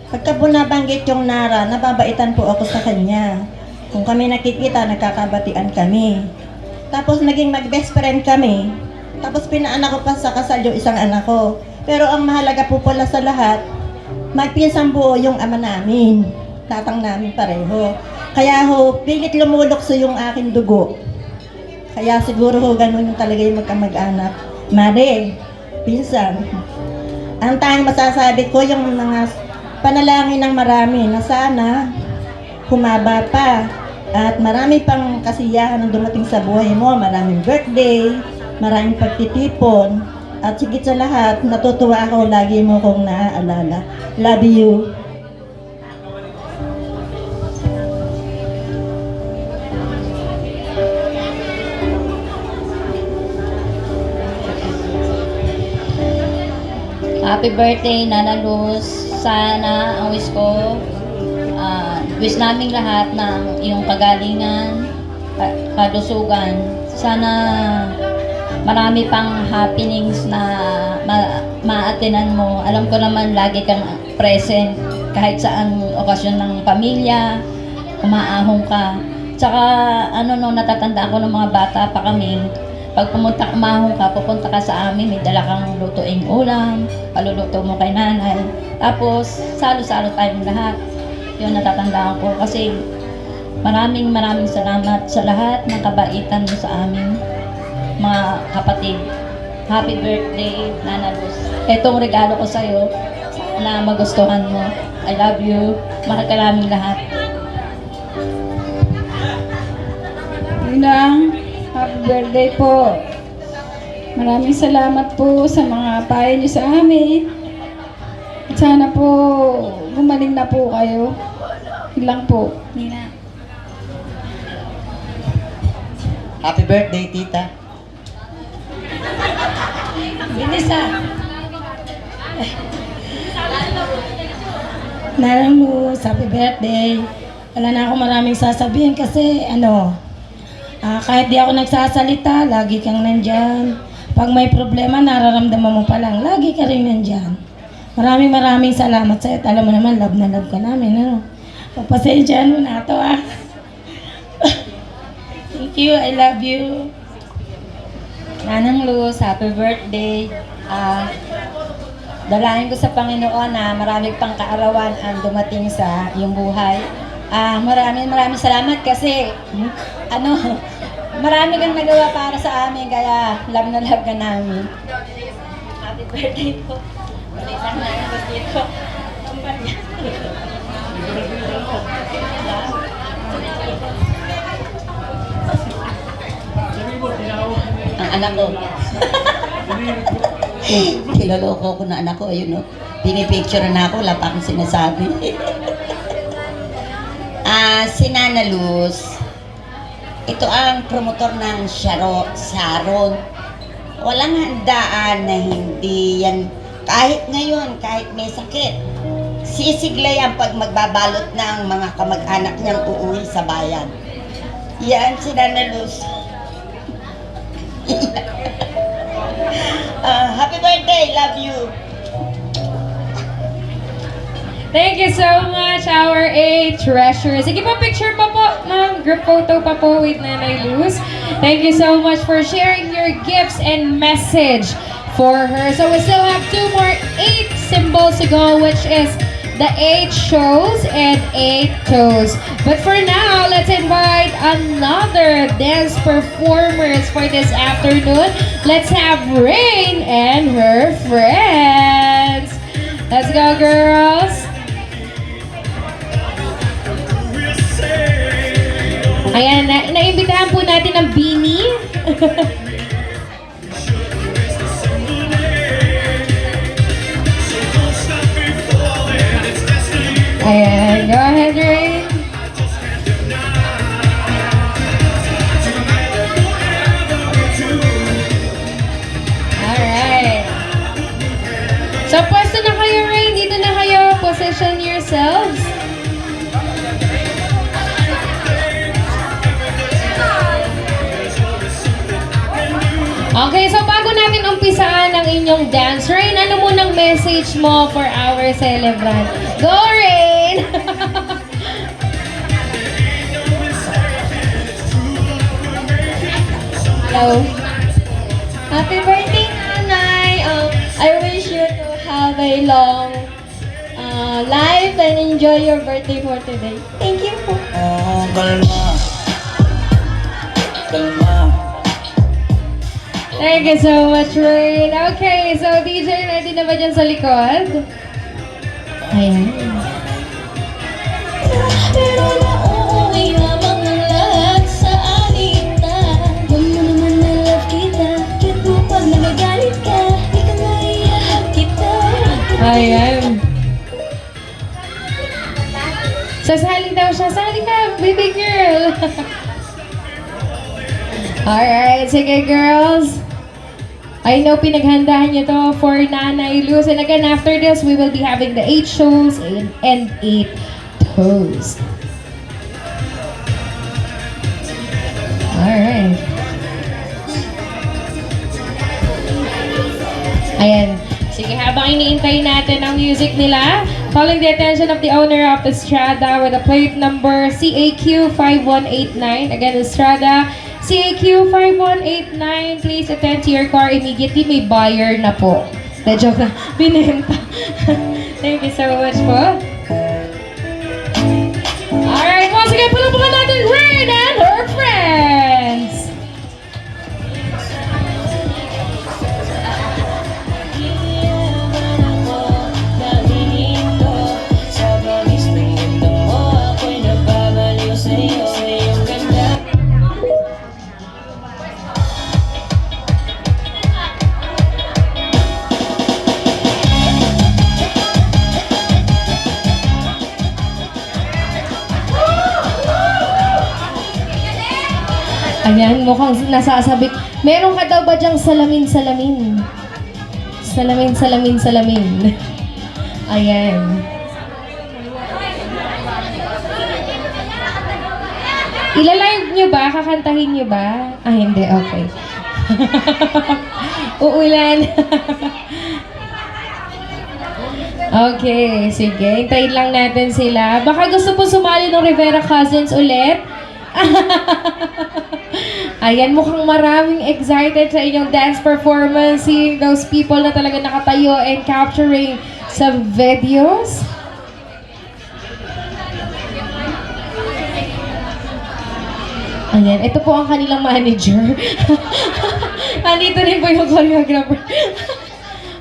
N: pagka po nabanggit yung Nara, nababaitan po ako sa kanya. Kung kami nakikita, nagkakabatian kami. Tapos naging mag-best friend kami. Tapos pinaanak ko pa sa kasal yung isang anak ko. Pero ang mahalaga po pala sa lahat, magpinsang buo yung ama namin. Tatang namin pareho. Kaya ho, pilit lumulokso yung aking dugo. Kaya siguro ho, ganun yung talaga yung magkamag-anak. Mare, pinsan. Ang tanging masasabi ko, yung mga panalangin ng marami na sana humaba pa. At marami pang kasiyahan ang dumating sa buhay mo. Maraming birthday, maraming pagtitipon. At higit sa lahat, natutuwa ako, lagi mo kong naaalala. Love you.
F: Happy birthday, Nana Luz. Sana ang wish namin lahat ng iyong kagalingan, kalusugan. Sana marami pang happenings na ma-attenan mo. Alam ko naman lagi kang present kahit saan okasyon ng pamilya, umaahong ka. Tsaka natatandaan ko ng mga bata pa kami, pag umahong ka, pupunta ka sa amin, may dala kang lutuing ulam, paluluto mo kay nanay. Tapos, salo-salo tayong lahat. Yun natatandaan ko kasi maraming salamat sa lahat ng kabaitan mo sa amin, mga kapatid. Happy birthday, Nana Luz. Itong regalo ko sa'yo, sana magustuhan mo. I love you. Mahal ka namin lahat.
O: Yun lang. Happy birthday po. Maraming salamat po sa mga payo niyo sa amin. At sana po gumaling na po kayo. Yun lang po.
F: Nina.
H: Happy birthday, tita.
F: Bilis ah.
N: Narang Luz, happy birthday. Wala na ako maraming sasabihin kasi kahit di ako nagsasalita, lagi kang nandyan. Pag may problema, nararamdaman mo pa lang, lagi ka rin nandyan. Maraming salamat sa'yo. At alam mo naman, love na love ka namin. Pagpasensyahan mo na ito
F: Thank you, I love you. Nanang Luz, happy birthday. Dalangin ko sa Panginoon na marami pang kaarawan ang dumating sa iyong buhay. Maraming salamat kasi marami kang nagawa para sa amin, kaya love na love ka namin. Happy birthday po. Balitan na yung dito.
H: Ang anak ko. Kiloloko ko na anak ko, ayun pinipicture na ako, wala pa akong sinasabi. Si Nana Luz, ito ang promotor ng Sharon. Walang handaan na hindi yan, kahit ngayon, kahit may sakit, sisigla yan pag magbabalot ng mga kamag-anak niyang uuwi sa bayan. Yan si Nana Luz. Happy birthday, love you.
I: Thank you so much, our 8 treasures. Sige po, picture pa po, ma'am. Group photo pa po with Nanay Luz. Thank you so much for sharing your gifts and message for her. So we still have 2 more 8 symbols to go, which is the 8 shows and 8 toes. But for now, let's invite another dance performers for this afternoon. Let's have Rain and her friends. Let's go, girls. Ayan, naimbitahan po natin ang Beanie. Ayan, go ahead, Rain. So, pwesto na kayo, Rain. Dito na kayo. Position yourselves. Okay, so bago natin umpisaan ang inyong dance, Rain, ano munang message mo for our celebrant? Go, Rain!
Q: Hello. Happy birthday, Nanay. I wish you to have a long life and enjoy your birthday for today. Thank you po.
H: Oh, kalma. Kalma.
I: Thank you so much, Rain. Okay, so DJ, ready na ba dyan sa likod? Ayan.
Q: Pero nauuwi lamang ng lahat sa alita. Huwag mo naman na love kita. Cute mo pag nagagalit ka. Di ka maiyak kita.
I: Ayan. Sasali daw siya. Sali ka, baby girl. Alright, sige girls. I know pinaghandahan niyo to for Nanay Luz. And again, after this, we will be having the 8 shows and 8 toes. Alright. Ayan. Sige, habang iniintay natin ang music nila, calling the attention of the owner of Estrada with a plate number CAQ 5189. Again, Estrada CAQ 5189. Please attend to your car immediately. May buyer na po. Na joke na. Binenta. Thank you so much po. Alright, once again, palapakan natin Rain and her friends. Ayan, mukhang nasasabik. Meron ka daw ba dyang salamin-salamin? Salamin. Ayan. Ilalive nyo ba? Kakantahin nyo ba? Ah, hindi. Okay. Uulan. Okay, sige. Hintayin lang natin sila. Baka gusto po sumali ng Rivera Cousins ulit. Ayan, mukhang maraming excited sa inyong dance performance. Seeing those people na talaga nakatayo and capturing sa videos. Ayan, ito po ang kanilang manager. Andito rin po yung choreographer.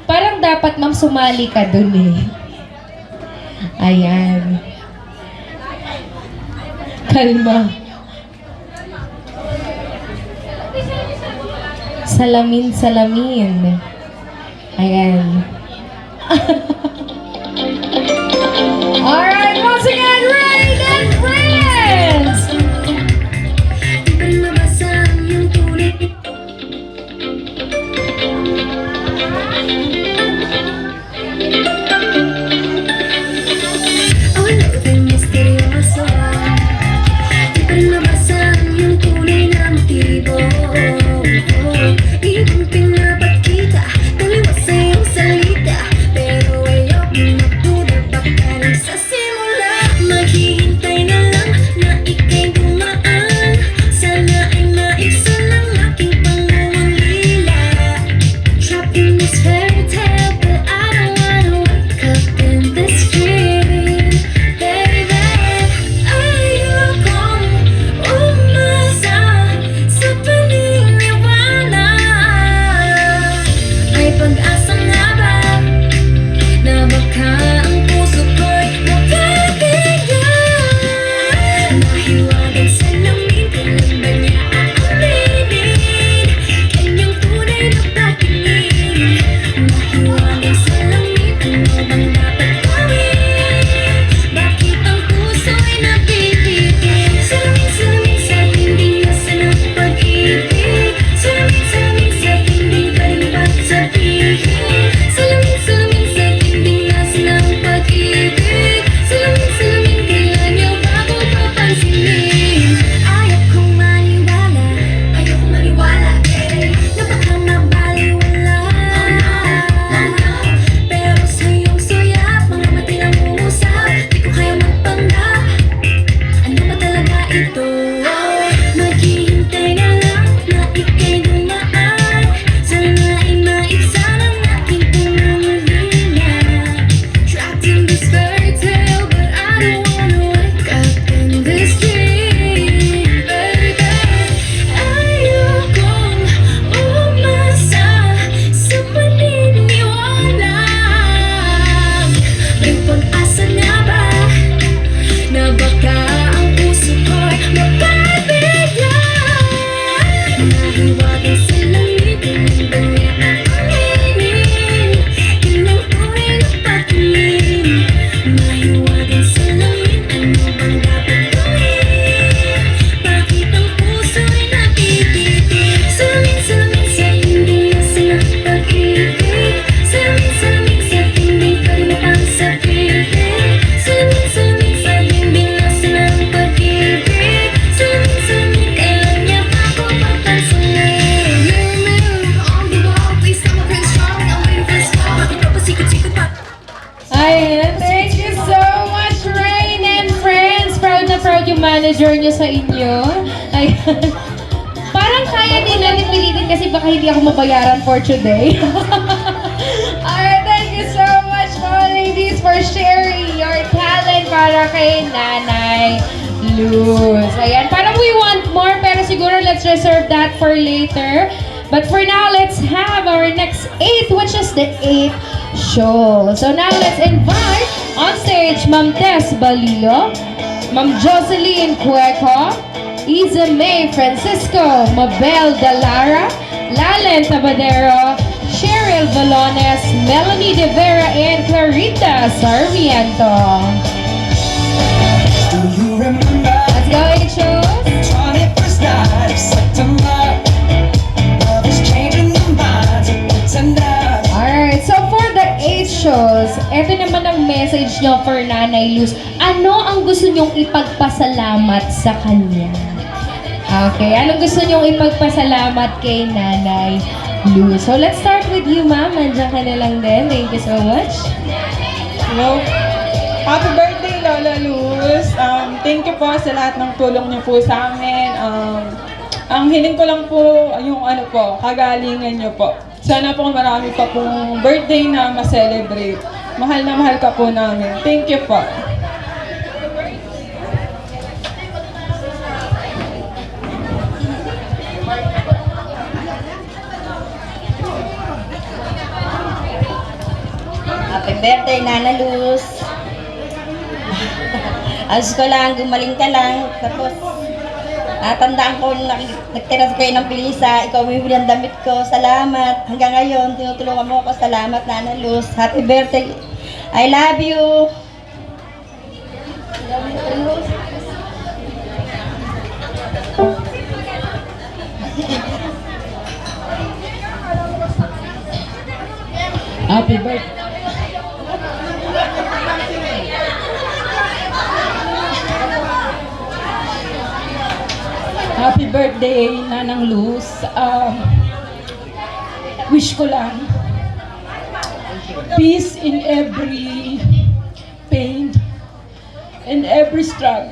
I: Parang dapat ma'am sumali ka dun eh. Ayan. Kalma. Salamin. Ayan. Alright, once again, Rain and Friends!
B: Ibang pinapat kita, taliwas sa iyong salita. Pero ay
I: Ayan, thank you so much, Rain and friends. Proud na proud yung manager nyo sa inyo. Ayan. Parang kaya din namin pilitin kasi baka hindi ako mabayaran for today. Alright, thank you so much mga ladies for sharing your talent para kay Nanay Luz. Ayan, parang we want more pero siguro let's reserve that for later. But for now, let's have our next 8th, which is the 8th show. So now let's invite on stage Ma'am Tess Balillo, Ma'am Jocelyn Cueco, Isa May Francisco, Mabel Dalara, Lalen Tabadero, Cheryl Balones, Melanie De Vera, and Clarita Sarmiento. Let's go, 8 shows.
B: 21st night of September. Love is changing the minds of kids and us.
I: Alright, so for the 8 shows, eto naman ang message nyo for Nanay Luz. Ano ang gusto nyong ipagpasalamat sa kanya? Okay, anong gusto nyong ipagpasalamat kay Nanay Luz? So let's start with you, ma'am. Nandiyan ka na lang din. Thank you so much.
O: Hello. Happy birthday, Lola Luz. Thank you po sa lahat ng tulong niyo po sa amin. Ang hiling ko lang po, yung kagalingan niyo po. Sana po marami pa pong birthday na ma-celebrate. Mahal na mahal ka po namin. Thank you po.
H: Happy birthday, Nana Luz. Ayos ko lang, gumaling ka lang. Tapos, tandaan ko, nagtira kayo ng pilisa, ikaw bibili ang damit ko. Salamat. Hanggang ngayon, tinutulungan mo ako. Salamat, Nana Luz. Happy birthday. I love you.
L: Happy birthday.
O: Happy birthday, Nanang Luz. Wish ko lang peace in every pain and every struggle.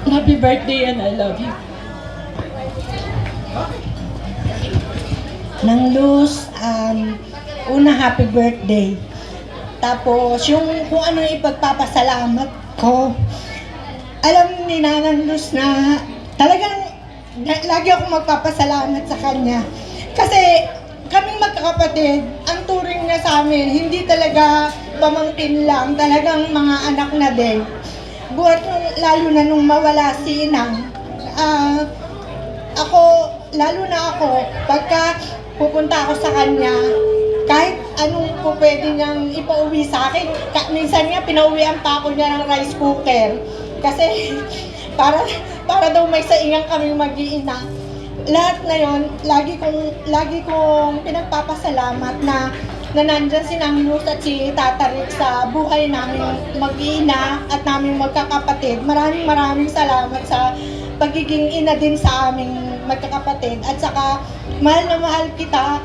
O: Happy birthday and I love you.
N: Nang Luz, una happy birthday. Tapos yung kung ano yung ipagpapasalamat ko, alam ni Nanang Luz na talagang lagi ako magpapasalamat sa kanya. Kasi kaming magkakapatid, ang turing niya sa amin, hindi talaga pamangkin lang, talagang mga anak na din. Buhat lalo na nung mawala si Inang, lalo na ako, pagka pupunta ako sa kanya, kahit anong po pwede niyang ipauwi sa akin. Minsan nga, pinauwian pa ako niya ng rice cooker. Kasi, para daw may saingan kami mag-iina. Lahat na yon, lagi kong pinagpapasalamat na nandyan si Nang Luz at si Tata Rick sa buhay namin mag-iina at namin magkakapatid. Maraming salamat sa pagiging ina din sa aming magkakapatid. At saka, mahal na mahal kita.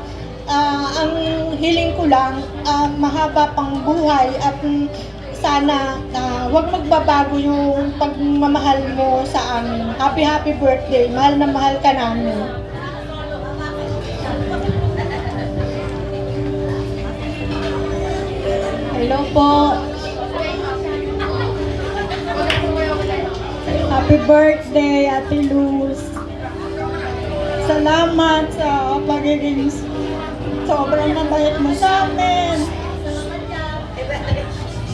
N: Ang hiling ko lang, mahaba pang buhay at sana wag magbabago yung pagmamahal mo sa amin. Happy birthday. Mahal na mahal ka namin. Hello po. Happy birthday, Ate Luz. Salamat sa pagiging sobrang nabait mo sa amin.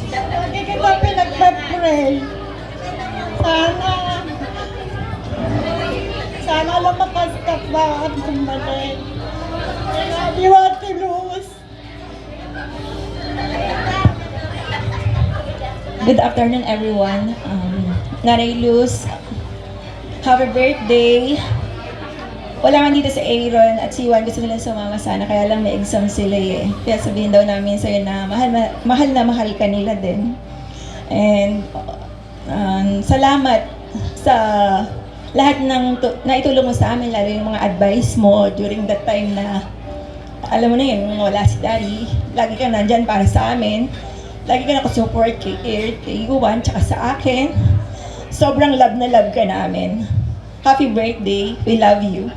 N: Lagi kita pinagpe-pray. Sana lumakas ka pa at bumalik. I love you, Ate Luz.
H: Good afternoon, everyone. Nanay Luz, happy birthday. Wala nga dito si Aaron at si Juan, gusto nila sumama sana, kaya lang may exam sila eh. Kaya sabihin daw namin sa'yo na mahal na mahal ka nila din. And salamat sa lahat ng naitulong mo sa amin, lalo yung mga advice mo during that time na Alam mo na yun, nung wala si Daddy, lagi ka nandyan para sa amin. Lagi ka nakasupport kay Eric, kay Juan, tsaka sa akin. Sobrang love na love ka namin. Happy birthday. We love you.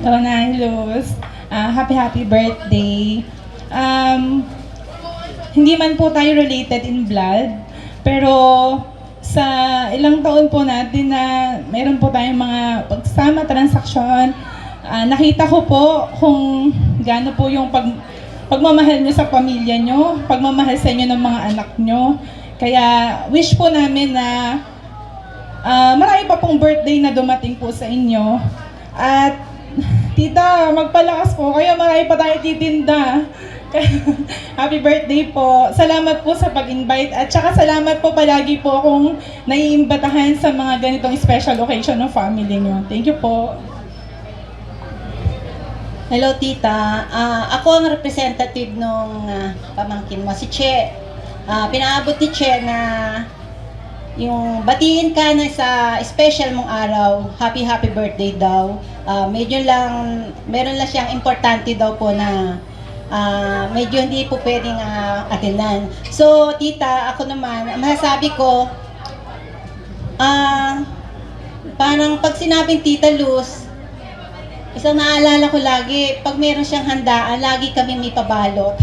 O: Nanay Luz, happy birthday. Hindi man po tayo related in blood, pero sa ilang taon po natin na meron po tayong mga pagsama, transaksyon, nakita ko po kung gaano po yung pagmamahal nyo sa pamilya nyo, pagmamahal sa inyo ng mga anak nyo. Kaya wish po namin na marami pa pong birthday na dumating po sa inyo. At tita, magpalakas po, kaya marami pa tayo titinda. Happy birthday po. Salamat po sa pag-invite at saka salamat po palagi po akong naiimbatahan sa mga ganitong special occasion ng family nyo. Thank you po.
R: Hello tita, ako ang representative nung pamangkin mo, si Che. Pinaabot ni Che na yung batiin ka na sa special mong araw, happy birthday daw. Medyo lang, meron lang siyang importante daw po na medyo hindi po pwedeng atinan. So, tita, ako naman, masasabi ko, parang pag sinabing Tita Luz, isang naalala ko lagi, pag meron siyang handaan, lagi kami may pabalot.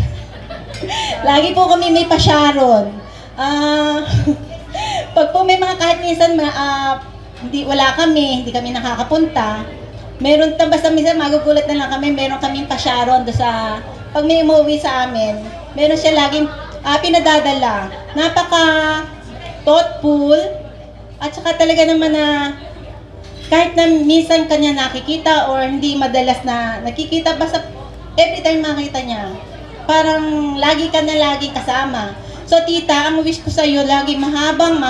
R: Lagi po kami may pasyaron. Pag po may mga kahit minsan, wala kami, hindi kami nakakapunta, meron basta minsan magugulat na lang kami, meron kaming pasyaron do sa pag may umuwi sa amin, meron siya laging pinadadala. Napaka thoughtful at saka talaga naman na kahit na minsan kanya nakikita or hindi madalas na nakikita, basta every time makita niya, parang lagi ka na lagi kasama. So tita, ang wish ko sa iyo, lagi mahabang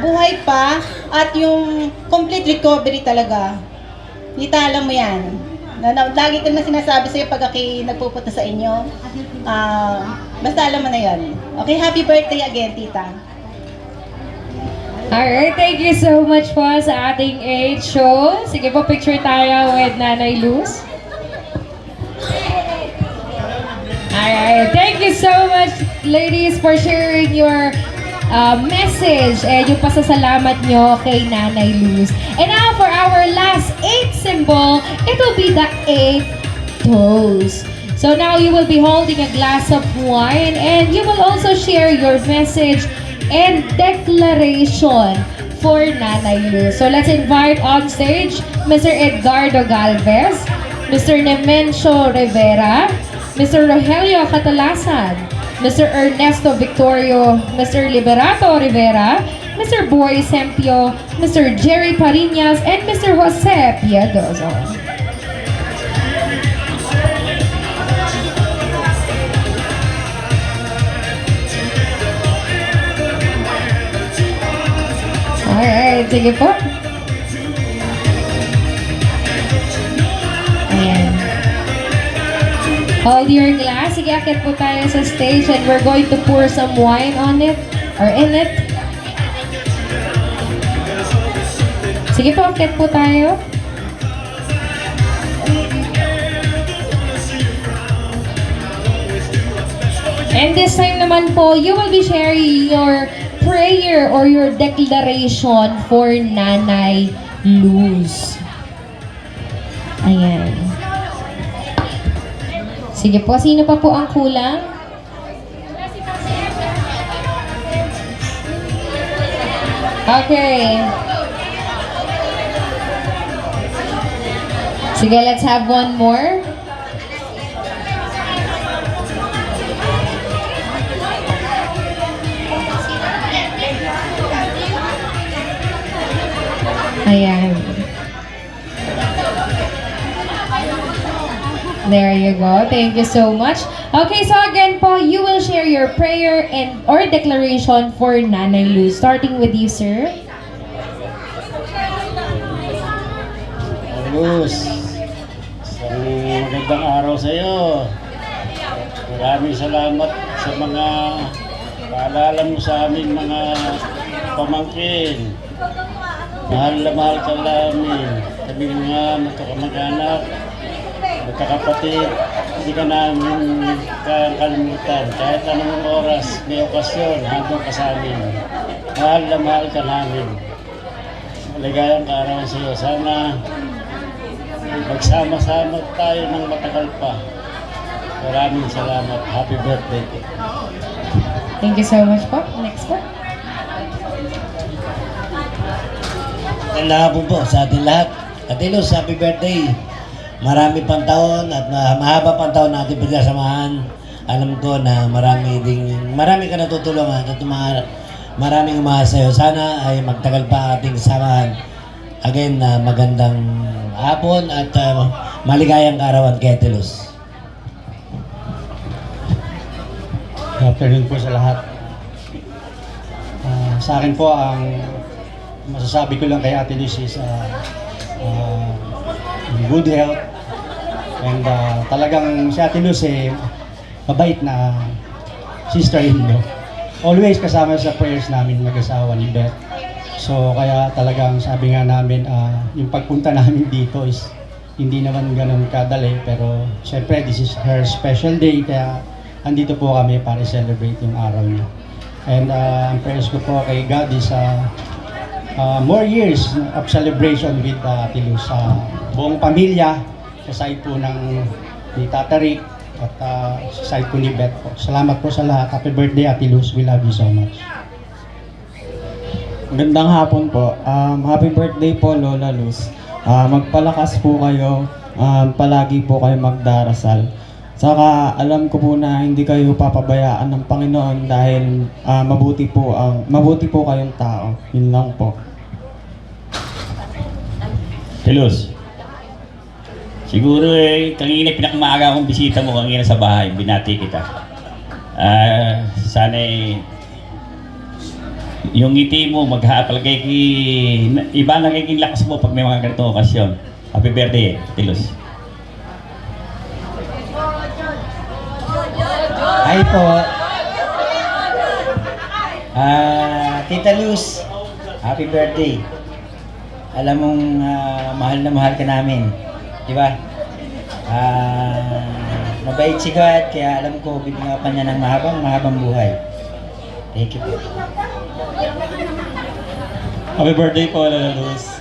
R: buhay pa at yung complete recovery talaga. Tita, alam mo yan. Lagi ko na sinasabi sa'yo pag ako nagpupunta sa inyo. Basta alam mo na yan. Okay, happy birthday again, tita.
I: Alright, thank you so much po sa ating 8 show. Sige po, picture tayo with Nanay Luz. Alright, thank you so much, ladies, for sharing your message and yung pasasalamat nyo kay Nanay Luz. And now for our last 8 symbol, it will be the 8 toes. So now you will be holding a glass of wine and you will also share your message and declaration for Nanay Luz. So let's invite on stage Mr. Edgardo Galvez, Mr. Nemencio Rivera, Mr. Rogelio Catalasan, Mr. Ernesto Victorio, Mr. Liberato Rivera, Mr. Boy Sempio, Mr. Jerry Parinas, and Mr. Jose Piedroso. Alright, sige po. Ayan. Hold your glass. Sige, akit po tayo sa stage and we're going to pour some wine on it or in it. Sige po, akit po tayo. And this time naman po, you will be sharing your prayer or your declaration for Nanay Luz. Ayan. Sige po, sino pa po ang kulang? Okay. Sige, let's have one more. Ayan. There you go. Thank you so much. Okay, so again po, you will share your prayer and or declaration for Nanay Luz. Starting with you, sir.
J: Luz, isang magandang araw sa iyo. Maraming salamat sa mga paalala mo sa aming mga pamangkin. Mahal na mahal ka namin. kami mga magkakamag-anak, magkakapatid, hindi ka namin kakalimutan. Kahit anong oras, may okasyon, hanggang ka sa amin. Mahal na mahal ka namin. Maligayang kaarawan sa iyo. Sana magsama-sama tayo ng matagal pa. Maraming salamat. Happy birthday po.
I: Thank you so much po. Next po.
S: Kailangan po sa ating lahat. Ate Luz, happy birthday. Marami pang taon at mahaba pang taon natin pagkasamahan. Alam ko na marami ka natutulungan at maraming umahas sa'yo. Sana ay magtagal pa ating samahan. Again, magandang hapon at maligayang kaarawan kay Ate Luz.
T: Good afternoon po sa lahat. Sa akin po, ang masasabi ko lang kay Ate Luz is good health. And talagang si Ate Luz mabait na sister-in-law. Always kasama sa prayers namin mag-asawa ni Beth. So kaya talagang sabi nga namin, yung pagpunta namin dito is hindi naman ganun kadali. Pero syempre this is her special day, kaya andito po kami para celebrate yung araw niya. And ang prayers ko po kay God is more years of celebration with Ate Luz sa buong pamilya, sa side po ni Tata Rick at sa side po ni Beth po. Salamat po sa lahat. Happy birthday Ate Luz. We love you so much.
U: Magandang hapon po. Happy birthday po Lola Luz. Magpalakas po kayo. Palagi po kayo magdarasal. Saka alam ko po na hindi kayo papabayaan ng Panginoon dahil mabuti po kayong tao. Yun lang po.
V: Luz, siguro kanina pinakamaaga akong bisita mo kanina sa bahay, binati kita. Sana yung ngiti mo maghapalagay iba nagiging lakas mo pag may mga ganitong okasyon. Happy birthday, Luz.
W: Hi po. Tita Luz, happy birthday. Alam mong mahal na mahal ka namin. Di ba? Mabait si God, kaya alam ko binigyan pa niya ng mahabang buhay. Thank you po.
X: Happy birthday po, Lola Luz.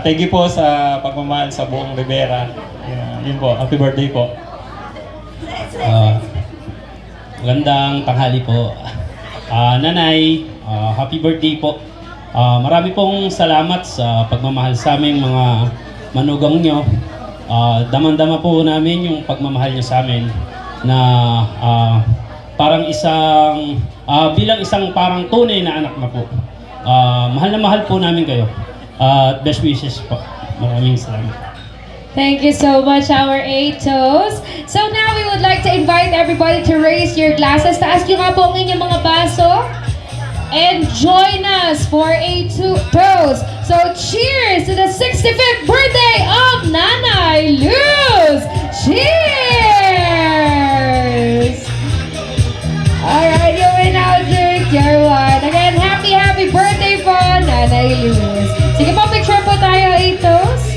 X: Thank you po sa pagmamahal sa buong Rivera. Yun po, happy birthday po.
L: Magandang tanghali po. Nanay, happy birthday po. Marami pong salamat sa pagmamahal sa aming mga manugang nyo. Damang-dama po namin yung pagmamahal nyo sa amin na parang bilang isang parang tunay na anak na po. Mahal na mahal po namin kayo. Best wishes po. Maraming salamat.
I: Thank you so much, our Atos. So now we would like to invite everybody to raise your glasses. Taas nyo nga po ang inyong mga baso. And join us for a toast. So cheers to the 65th birthday of Nanay Luz. Cheers! Alright, you may now drink your wine. Again, happy birthday po, Nanay Luz. Sige po, picture po tayo, Atos.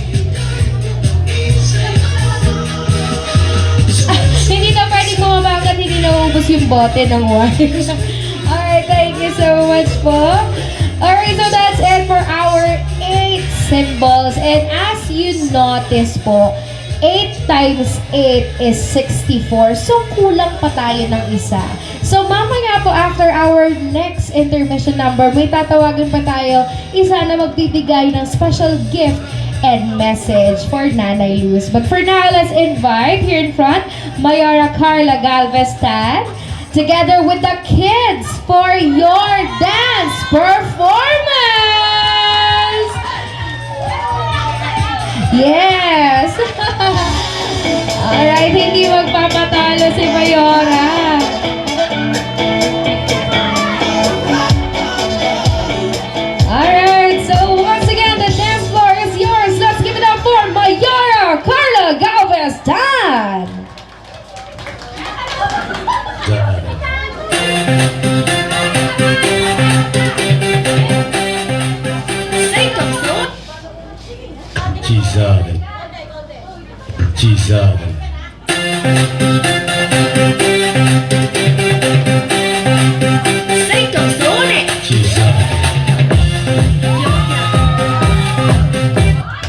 I: Hindi na pwedeng bumaba hanggang hindi naubos yung bote ng wine. Alright, thank you so much po. Alright, so that's it for our 8 symbols. And as you notice po, 8 times 8 is 64. So, kulang pa tayo ng isa. So, mamaya po after our next intermission number, may tatawagan pa tayo, isa na magbibigay ng special gift and message for Nanay Luz. But for now, let's invite here in front, Mayora Carla Galvestan, together with the kids for your dance performance! Yes! Alright, hindi magpapatalo si Mayora. Alright, so once again, the dance floor is yours. Let's give it up for Mayora Carla Galvestan!
C: Giselle. Giselle.
B: Sei canzone!
C: Giselle.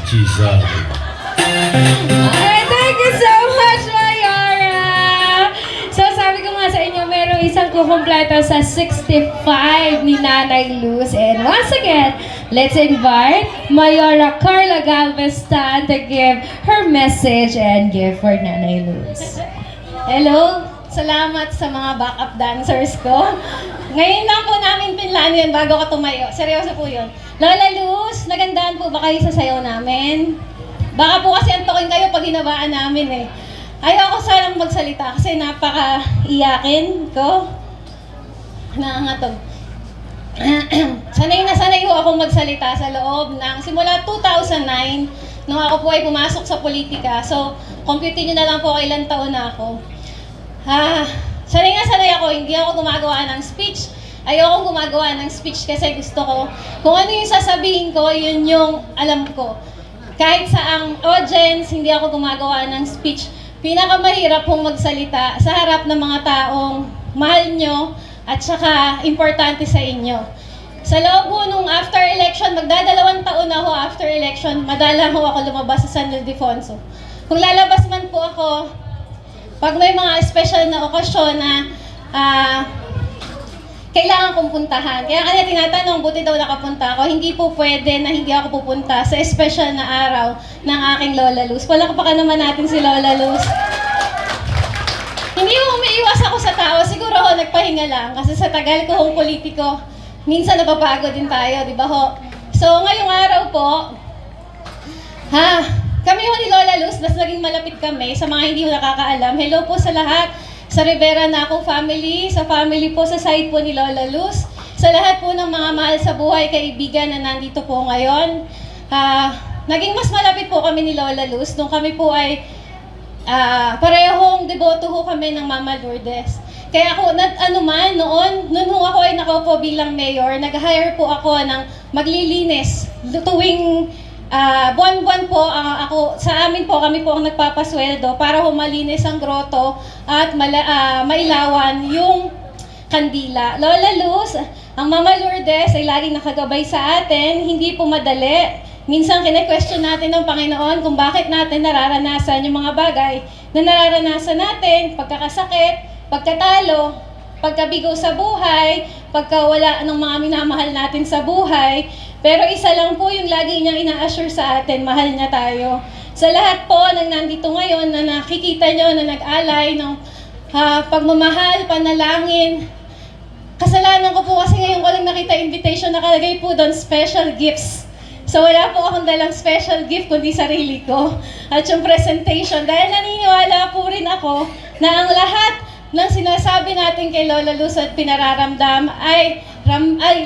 C: Giselle.
I: Alright, thank you so much, Mayora! So, sabi ko nga sa inyo, merong isang kukumpleto sa 65 ni Nanay Luz. And once again, let's invite Mayora Carla Galveston to give her message and give for Nanay Luz.
R: Hello, salamat sa mga backup dancers ko. Ngayon lang po namin pinlano yun bago ko tumayo. Seryoso po yun. Lola Luz, nagandahan po ba kayo sa sayaw namin? Baka po kasi antokin kayo pag hinabaan namin eh. Ayoko sanang magsalita kasi napaka-iyakin ko. Nangangatog. Sanay na sanay ho akong magsalita sa loob ng simula 2009 nung ako po ay pumasok sa politika. So, computin nyo na lang po kailan taon na ako. Sanay na sanay ako, hindi ako gumagawa ng speech. Ayokong gumagawa ng speech kasi gusto ko, kung ano yung sasabihin ko, yun yung alam ko. Kahit sa ang audience, hindi ako gumagawa ng speech. Pinakamahirap pong magsalita sa harap ng mga taong mahal nyo at saka importante sa inyo. Sa loob po nung after election, magdadalawang taon na ho after election, madalang ho ako lumabas sa San Ildefonso. Kung lalabas man po ako, pag may mga special na okasyon na kailangan kong puntahan. Kaya kanya tinatanong, buti daw nakapunta ako. Hindi po pwede na hindi ako pupunta sa special na araw ng aking Lola Luz. Palakpakan naman natin si Lola Luz. Hindi mo umiiwas ako sa tao. Siguro ho, nagpahinga lang. Kasi sa tagal ko hong politiko, minsan napapagod din tayo, di ba ho? So, ngayong araw po, kami ho ni Lola Luz, mas naging malapit kami sa mga hindi ho nakakaalam. Hello po sa lahat. Sa Rivera Naco family, sa family po sa side po ni Lola Luz, sa lahat po ng mga mahal sa buhay, kaibigan na nandito po ngayon. Naging mas malapit po kami ni Lola Luz nung kami po ay parehong deboto ho kami ng Mama Lourdes. Kaya ako, noon ho ako ay nakaupo bilang mayor, nag-hire po ako ng maglilinis tuwing buwan-buwan po sa amin po, kami po ang nagpapasweldo para humalinis ang grotto at mailawan yung kandila. Lola Luz, ang Mama Lourdes ay laging nakagabay sa atin, hindi po madali. Minsan kine-question natin ng Panginoon kung bakit natin nararanasan yung mga bagay na nararanasan natin, pagkakasakit, pagkatalo, pagkabigo sa buhay, pagkawala ng mga minamahal natin sa buhay. Pero isa lang po yung lagi niyang ina-assure sa atin, mahal niya tayo. Sa lahat po ng nandito ngayon na nakikita niyo na nag-alay ng pagmamahal, panalangin. Kasalanan ko po kasi ngayon ko lang nakita invitation, nakalagay po doon special gifts. So wala po akong dalang special gift kundi sarili ko. At yung presentation, dahil naniniwala po rin ako na ang lahat ng sinasabi natin kay Lola Luz at pinararamdam ay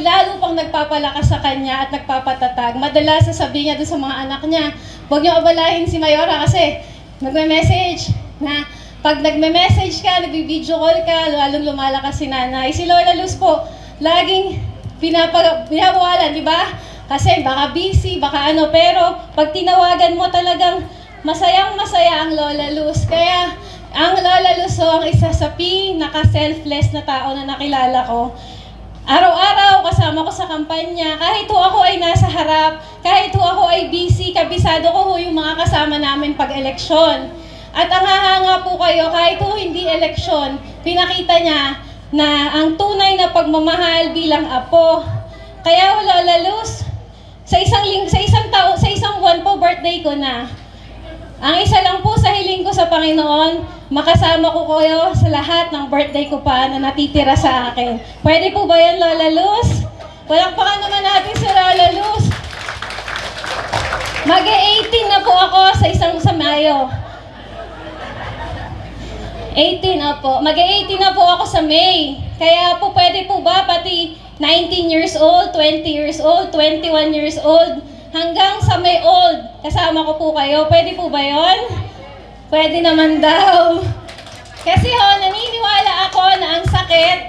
R: lalo pang nagpapalakas sa kanya at nagpapatatag. Madalas sasabihin niya doon sa mga anak niya, huwag niyo abalahin si Mayora kasi nagme-message na pag nagme-message ka, nagbi-video call ka, lalong lumalakas si nanay. Si Lola Luz po, laging pinapawalan, di ba? Kasi baka busy, baka ano, pero pag tinawagan mo talagang masayang-masaya ang Lola Luz. Kaya ang Lola Luz ang isa sa pinaka-selfless na tao na nakilala ko. Araw-araw kasama ko sa kampanya, kahit ho ako ay nasa harap, kahit ho ako ay busy, kabisado ko ho yung mga kasama namin pag-eleksyon. At ang hahanga po kayo, kahit ho hindi eleksyon, pinakita niya na ang tunay na pagmamahal bilang apo. Kaya Lola Luz, sa isang buwan po, birthday ko na. Ang isa lang po sa hiling ko sa Panginoon, makasama ko kayo sa lahat ng birthday ko pa na natitira sa akin. Pwede po ba yan, Lola Luz? Palakpakan naman natin si Lola Luz. Mag-18 na po ako sa Mayo. 18 na po. Mag-18 na po ako sa May. Kaya po pwede po ba pati 19 years old, 20 years old, 21 years old, hanggang sa May old, kasama ko po kayo. Pwede po ba yon? Pwede naman daw. Kasi naniniwala ako na ang sakit,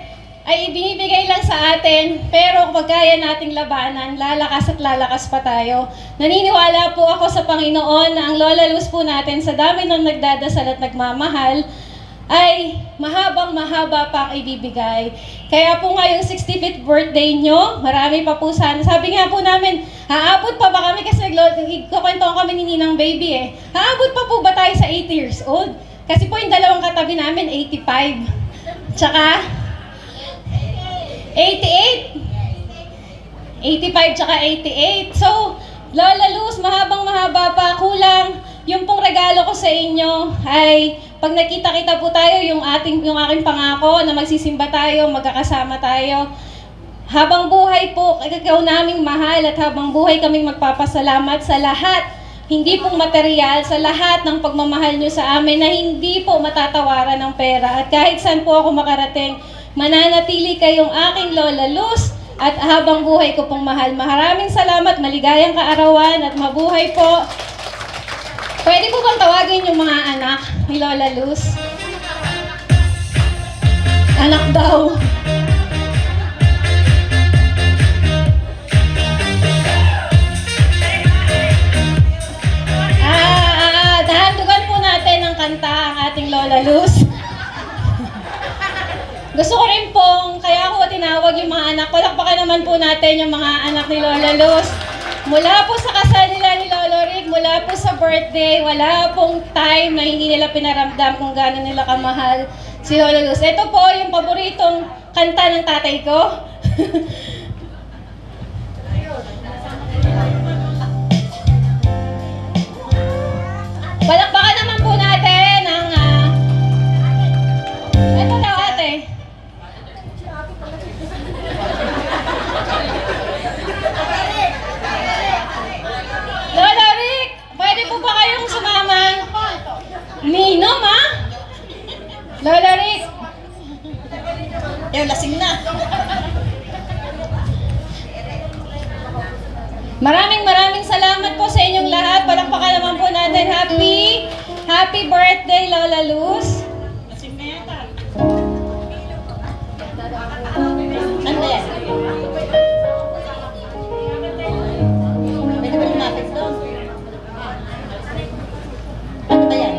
Q: ay ibinibigay lang sa atin, pero kapag kaya nating labanan, lalakas at lalakas pa tayo. Naniniwala po ako sa Panginoon na ang Lola Luz po natin sa dami ng nagdadasal at nagmamahal, ay mahabang mahaba pa ang ibibigay. Kaya po ngayong 65th birthday nyo, marami pa po sana. Sabi nga po namin, haabot pa ba kami kasi nagkukwentuhan kami ni Ninang Baby eh. Haabot pa po ba tayo sa 80 years old? Kasi po yung dalawang katabi namin, 85. Tsaka 88. 85 tsaka 88. So, Lola Luz, mahabang mahaba pa, kulang. Yung pong regalo ko sa inyo ay pag nakita-kita po tayo yung aking pangako na magsisimba tayo, magkakasama tayo. Habang buhay po, ikaw naming mahal at habang buhay kaming magpapasalamat sa lahat, hindi pong material, sa lahat ng pagmamahal nyo sa amin na hindi po matatawaran ng pera. At kahit saan po ako makarating, mananatili kayong aking Lola Luz at habang buhay ko pong mahal. Maraming salamat, maligayang kaarawan at mabuhay po. Pwede po bang tawagin yung mga anak ni Lola Luz? Anak daw. Dahandugan po natin ng kanta ang ating Lola Luz. Gusto ko rin pong, kaya ako tinawag yung mga anak. Palakpakan naman po natin yung mga anak ni Lola Luz. Mula po sa kasal nila ni Lolo Rick, mula po sa birthday, wala pong time na hindi nila pinaramdam kung gaano nila kamahal si Lola Luz. Ito po yung paboritong kanta ng tatay ko. Palakpakan naman po natin ang... ito daw ate. Lola Rick, pwede po ba kayong sumama? Minom, ha? Lola Rick.
R: Yung lasing na.
Q: Maraming salamat po sa inyong lahat. Palakpakan naman po natin. Happy birthday, Lola Luz.
R: Ano ba yan? Pwede ba lumapit doon? Ano ba yan?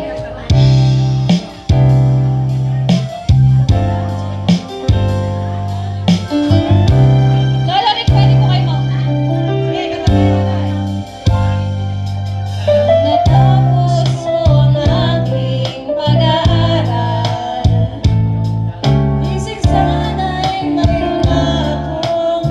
Q: Lola Rick, pwede po kayo mauna?
R: Sige, katabi mo na.
Q: Natapos ko ang aking pag-aaral. Isig sana'y mayroon akong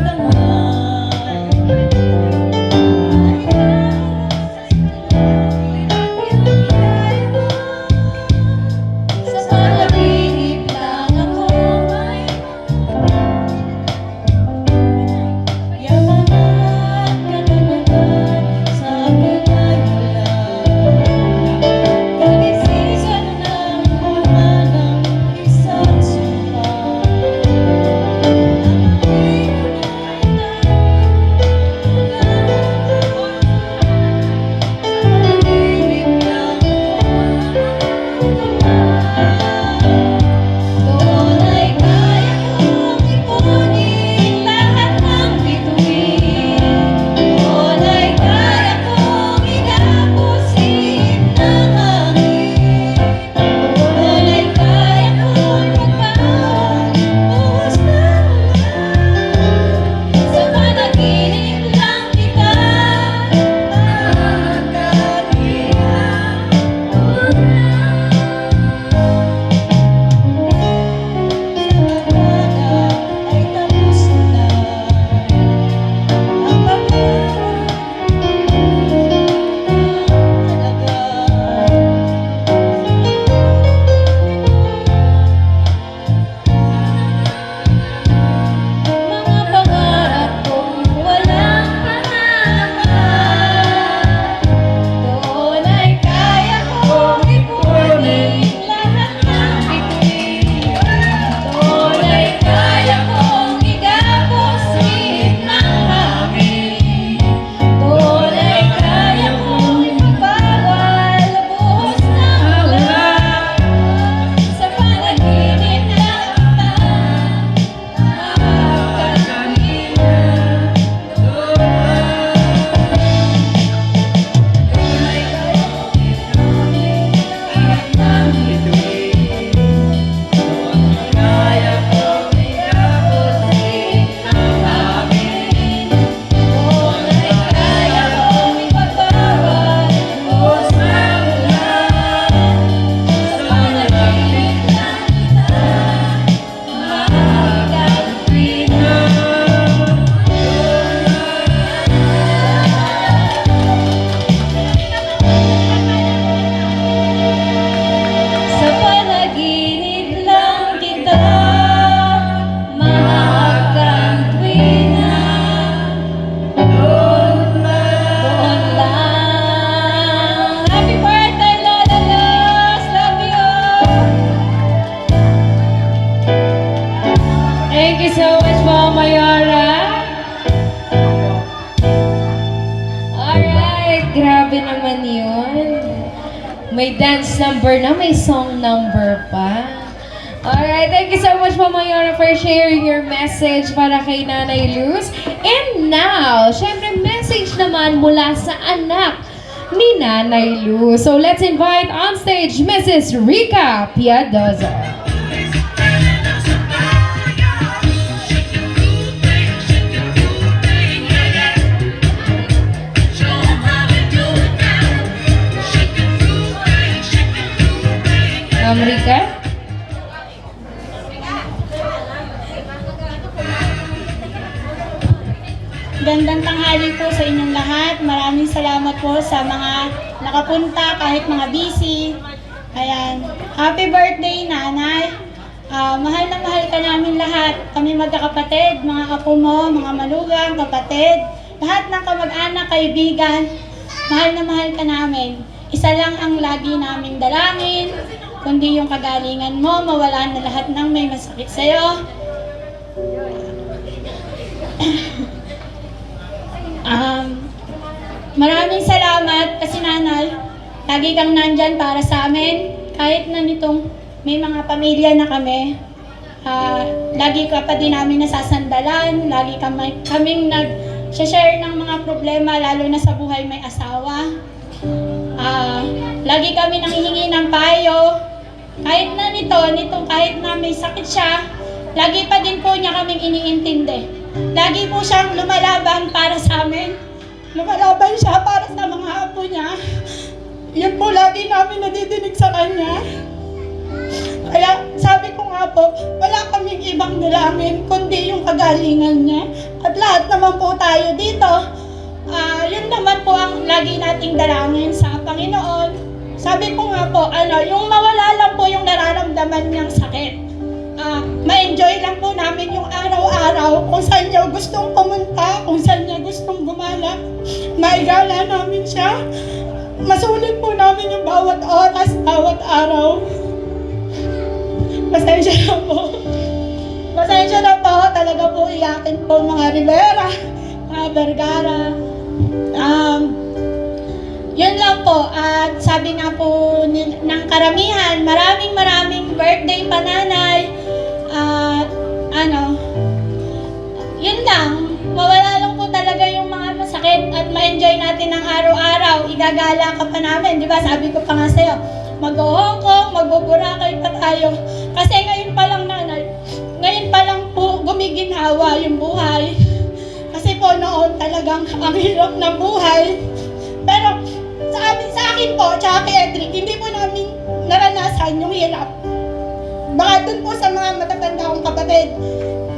I: May dance number na, may song number pa. Alright, thank you so much po Mayora for sharing your message para kay Nanay Luz. And now, syempre message naman mula sa anak ni Nanay Luz. So let's invite on stage Mrs. Rica Piadoso. Ma'am Rica?
R: Gandang tanghali po sa inyong lahat. Maraming salamat po sa mga nakapunta kahit mga busy. Ayan. Happy birthday, Nanay. Mahal na mahal ka namin lahat. Kami magkakapatid, mga apo mo, mga malugang, kapatid. Lahat ng kamag-anak, kaibigan. Mahal na mahal ka namin. Isa lang ang lagi naming dalangin. Kundi yung kagalingan mo, mawala na lahat ng may masakit sa'yo. Maraming salamat kasi Nanay, lagi kang nandyan para sa amin. Kahit na nitong may mga pamilya na kami, lagi ka pa din namin nasasandalan, lagi kaming nag-share ng mga problema, lalo na sa buhay may asawa. Lagi kami nanghihingi ng payo. Kahit na kahit na may sakit siya, lagi pa din po niya kaming iniintindi. Lagi po siyang lumalaban para sa amin. Lumalaban siya para sa mga apo niya. Yun po lagi namin nadidinig sa kanya. Kaya sabi ko nga po, wala kaming ibang dalangin kundi yung kagalingan niya. At lahat naman po tayo dito, yun naman po ang lagi nating dalangin sa Panginoon. Sabi ko nga po, yung mawala lang po yung nararamdaman niyang sakit. Ma-enjoy lang po namin yung araw-araw kung saan niya gustong pumunta, kung saan niya gustong gumala. Maigala namin siya. Masulit po namin yung bawat oras, bawat araw. Pasensya na po. Pasensya na po. Talaga po iyakin po mga Rivera, mga Vergara. Yun lang po. At sabi nga po ng karamihan, maraming birthday pa Nanay. At yun lang. Mawala lang po talaga yung mga masakit at ma-enjoy natin ng araw-araw. Igagala ka pa namin. Di ba? Sabi ko pa nga sa'yo, mag-Hong Kong, mag-Boracay pa tayo. Kasi ngayon pa lang Nanay, ngayon pa lang po gumiginhawa yung buhay. Kasi po noon talagang ang hirap ng buhay. Pero sa akin po, tsaka kay Edric, hindi po namin naranasan yung hirap. Baka dun po sa mga matatanda kong kapatid,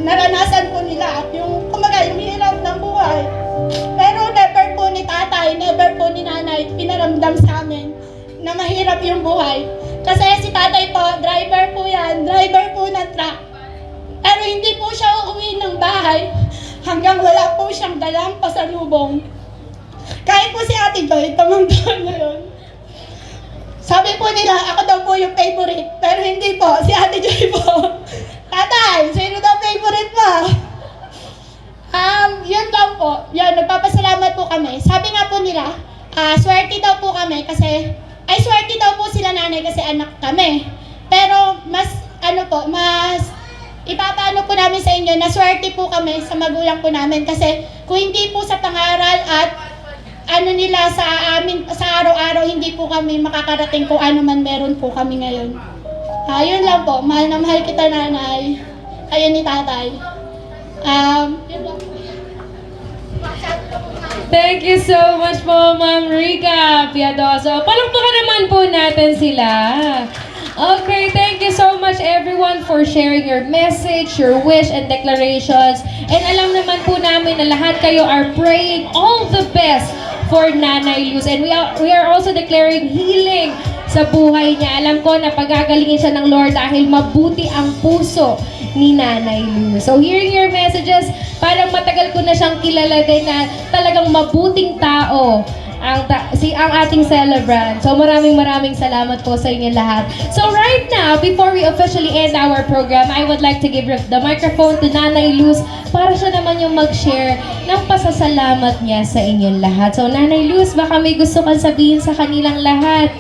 R: naranasan po nila yung, kumaga, yung hirap ng buhay. Pero never po ni tatay, never po ni nanay, pinaramdam sa amin na mahirap yung buhay. Kasi si tatay po, driver po yan, driver po ng truck. Pero hindi po siya uuwi ng bahay hanggang wala po siyang dalang pasalubong. Kahit po si Ate Joy, tamang-tamang na yun. Sabi po nila, ako daw po yung favorite. Pero hindi po, si Ate Joy po. Tatay, sino daw favorite mo? Yun lang po. Yun, nagpapasalamat po kami. Sabi nga po nila, swerte daw po kami kasi, swerte daw po sila nanay kasi anak kami. Pero mas ipapaano po namin sa inyo na swerte po kami sa magulang po namin kasi kung hindi po sa pangaral at nila sa amin sa araw-araw hindi po kami makakarating kung ano man meron po kami ngayon. Yun lang po, mahal na mahal kita nanay. Ayun ni tatay. Yun lang po.
I: Thank you so much po, Ma'am Rica Piadoso. Palakpakan naman po natin sila. Okay, thank you so much everyone for sharing your message, your wish and declarations. And alam naman po namin na lahat kayo are praying all the best for Nanay Luz. And we are also declaring healing sa buhay niya. Alam ko na pagagalingin siya ng Lord dahil mabuti ang puso ni Nanay Luz. So hearing your messages, parang matagal ko na siyang kilala din na talagang mabuting tao ang ating celebrant. So maraming salamat po sa inyo lahat. So right now, before we officially end our program, I would like to give the microphone to Nanay Luz para siya naman yung mag-share ng pasasalamat niya sa inyong lahat. So Nanay Luz, baka may gusto kang sabihin sa kanilang lahat.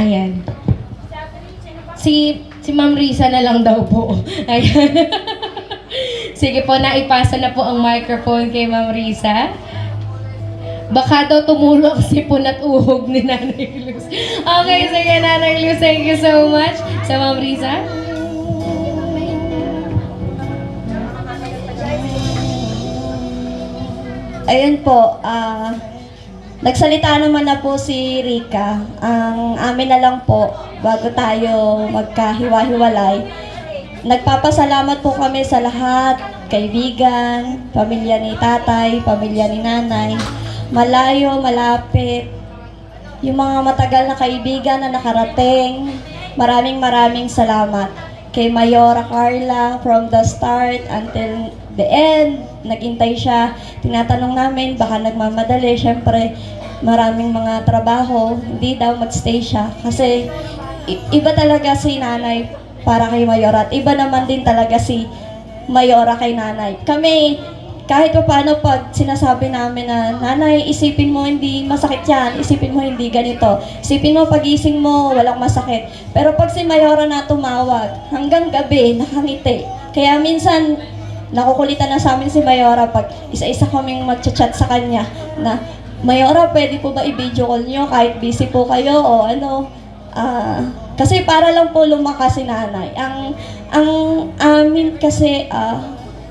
I: Ayan. Si Ma'am Risa na lang daw po. Ayan. Sige po, naipasa na po ang microphone kay Ma'am Risa. Baka daw tumulong si Punat Uhog ni Nanay Luz. Okay, sige Nanay Luz, thank you so much. Sa Ma'am Risa.
Q: Ayun po, nagsalita naman na po si Rika. Ang amin na lang po, bago tayo magkahiwa-hiwalay, nagpapasalamat po kami sa lahat, kaibigan, pamilya ni tatay, pamilya ni nanay, malayo, malapit, yung mga matagal na kaibigan na nakarating, maraming salamat. Kay Mayora Carla, from the start until the end, naghintay siya. Tinatanong namin, baka nagmamadali. Siyempre, maraming mga trabaho, hindi daw magstay siya. Kasi iba talaga si nanay para kay Mayora. At iba naman din talaga si Mayora kay nanay. Kami, kahit pa paano pag sinasabi namin na, nanay, isipin mo hindi masakit yan, isipin mo hindi ganito, isipin mo pagising mo, walang masakit. Pero pag si Mayora na tumawag, hanggang gabi, nakangiti. Kaya minsan, nakukulitan na sa amin si Mayora pag isa-isa kaming magchat-chat sa kanya na, Mayora, pwede po ba i-video call nyo kahit busy po kayo o ano? Kasi para lang po lumakas si nanay. Ang amin kasi,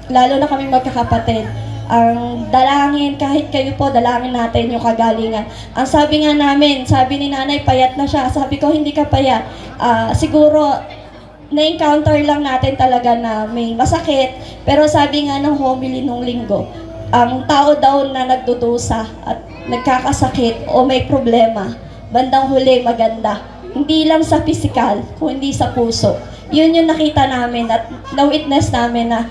Q: lalo na kami magkakapatid, ang dalangin, kahit kayo po, dalangin natin yung kagalingan. Ang sabi nga namin, sabi ni nanay, payat na siya. Sabi ko, hindi ka payat. Siguro, na-encounter lang natin talaga na may masakit. Pero sabi nga ng homily nung linggo, ang tao daw na nagdudusa at nagkakasakit o may problema, bandang huli maganda. Hindi lang sa physical, kundi sa puso. Yun yung nakita namin at na-witness namin na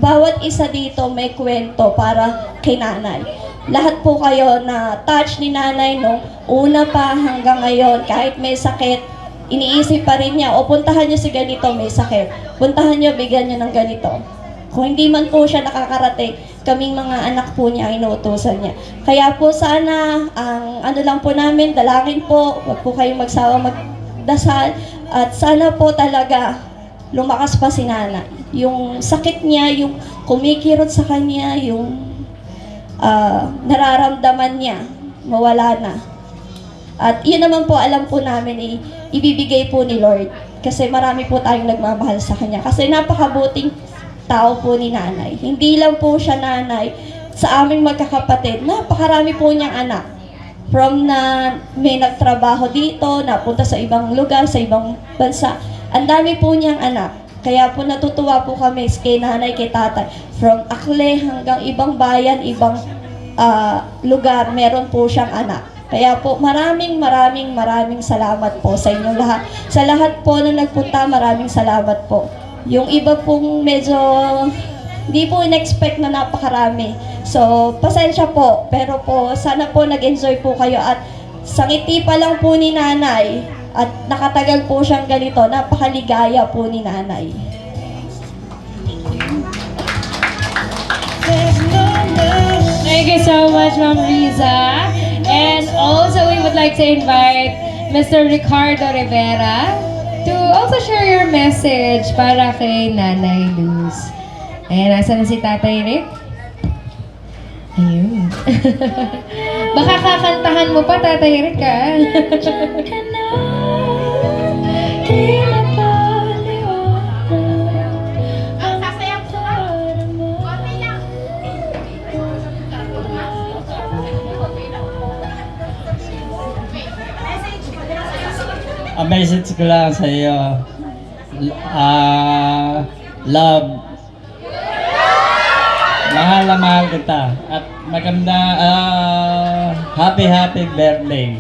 Q: bawat isa dito may kwento para kay nanay. Lahat po kayo na touch ni nanay nung una pa hanggang ngayon, kahit may sakit, iniisip pa rin niya, o puntahan niyo si ganito, may sakit. Puntahan niyo, bigyan niyo ng ganito. Kung hindi man po siya nakakarating, kaming mga anak po niya ay inuutusan niya. Kaya po sana, ang ano lang po namin, dalangin po, wag po kayong magsawa magdasal, at sana po talaga lumakas pa si nanay. Yung sakit niya, yung kumikirot sa kanya, yung nararamdaman niya, mawala na. At yun naman po, alam po namin, ibibigay po ni Lord. Kasi marami po tayong nagmamahal sa kanya. Kasi napakabuting tao po ni nanay. Hindi lang po siya nanay. Sa aming magkakapatid, napakarami po niyang anak. From na may nagtrabaho dito, napunta sa ibang lugar, sa ibang bansa. Ang dami po niyang anak. Kaya po natutuwa po kami kay nanay, kay tatay. From Akle hanggang ibang bayan, ibang lugar, meron po siyang anak. Kaya po maraming salamat po sa inyong lahat. Sa lahat po na nagpunta, maraming salamat po. Yung iba pong medyo hindi po in-expect na napakarami. So, pasensya po. Pero po, sana po nag-enjoy po kayo. At sa ngiti pa lang po ni nanay, at nakatagal po siyang ganito, napakaligaya po ni nanay.
I: Thank you so much, Ma'am Riza. And also, we would like to invite Mr. Ricardo Rivera to also share your message para kay Nanay Luz. Ayan, nasa na si Tatay Rick? Ayun. Baka kakantahan mo pa, Tatay Rick, ha?
W: Ang message ko lang sa iyo, love. Mahal na mahal kita. At maganda, happy birthday.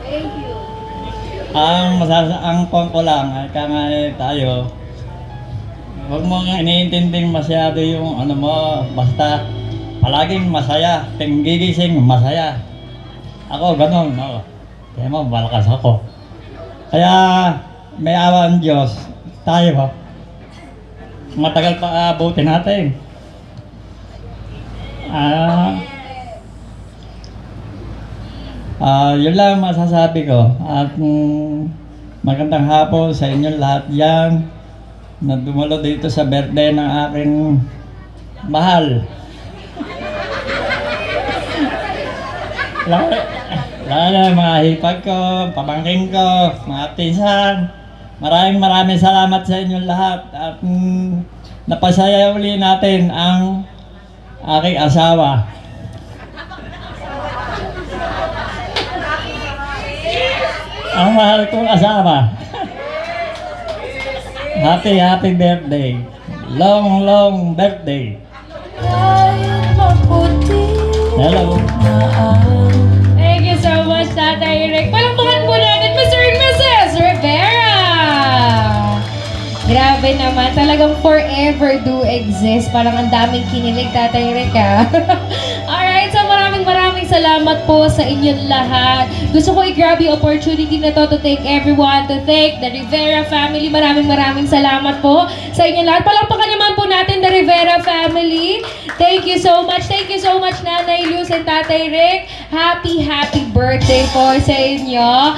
Q: Thank you.
W: Ang pang ko lang, kaya tayo, huwag mo nga iniintinding masyado yung ano mo, basta palaging masaya, gigising masaya. Ako ganun, no? Kaya mo, malakas ako. Kaya may awa ang Diyos, tayo, matagal pa abutin natin. Yun lang masasabi ko. At magandang hapon sa inyo lahat yan na dumalo dito sa birthday ng aking mahal. Lalo na mga hipag ko, pamangkin ko, mga tisan. Maraming salamat sa inyong lahat at napasaya uli natin ang aking asawa. Ang mahal kong asawa. Happy birthday. Long birthday. Hello.
I: Thank you so much, Tatay Rick. Palakpakan po natin, Mr. and Mrs. Rivera! Grabe naman, talagang forever do exist. Parang ang daming kinilig, Tatay Rick, ha? Alright, so maraming salamat po sa inyong lahat. Gusto ko i-grab yung opportunity na to thank everyone, to thank the Rivera family. Maraming salamat po sa inyong lahat. Palakpakan naman po natin the Rivera family. Thank you so much. Thank you so much, Nanay Luz and Tatay Rick. Happy birthday po sa inyo.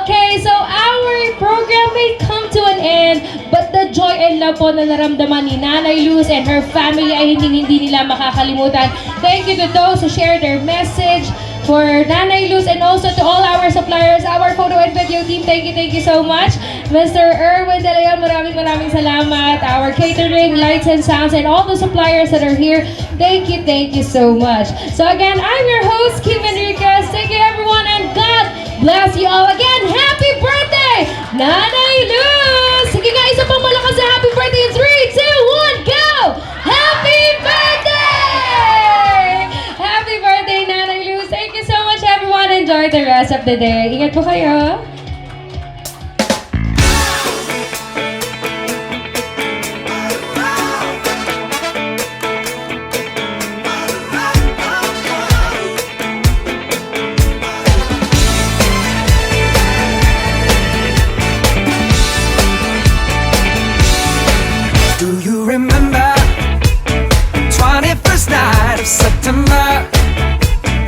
I: Okay, so our program may come to an end, but the joy and love po na naramdaman ni Nanay Luz and her family ay hindi nila makakalimutan. Thank you to those who shared their message for Nanay Luz and also to all our suppliers, our photo and video team. Thank you so much. Mr. Erwin De Leon, maraming salamat. Our catering, lights and sounds, and all the suppliers that are here. Thank you so much. So again, I'm your host, Kim Enriquez. Thank you everyone and God bless you all. Again, happy birthday, Nanay Luz! Sige nga, isa pang malakas sa happy birthday in 3, 2, 1, go! Happy birthday! Happy birthday, Nanay Luz. Thank you so much everyone. Enjoy the rest of the day. Ingat po kayo.
C: Do you remember 21st night of September?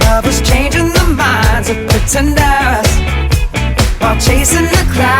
C: Love was changing the minds of pretenders while chasing the crowd.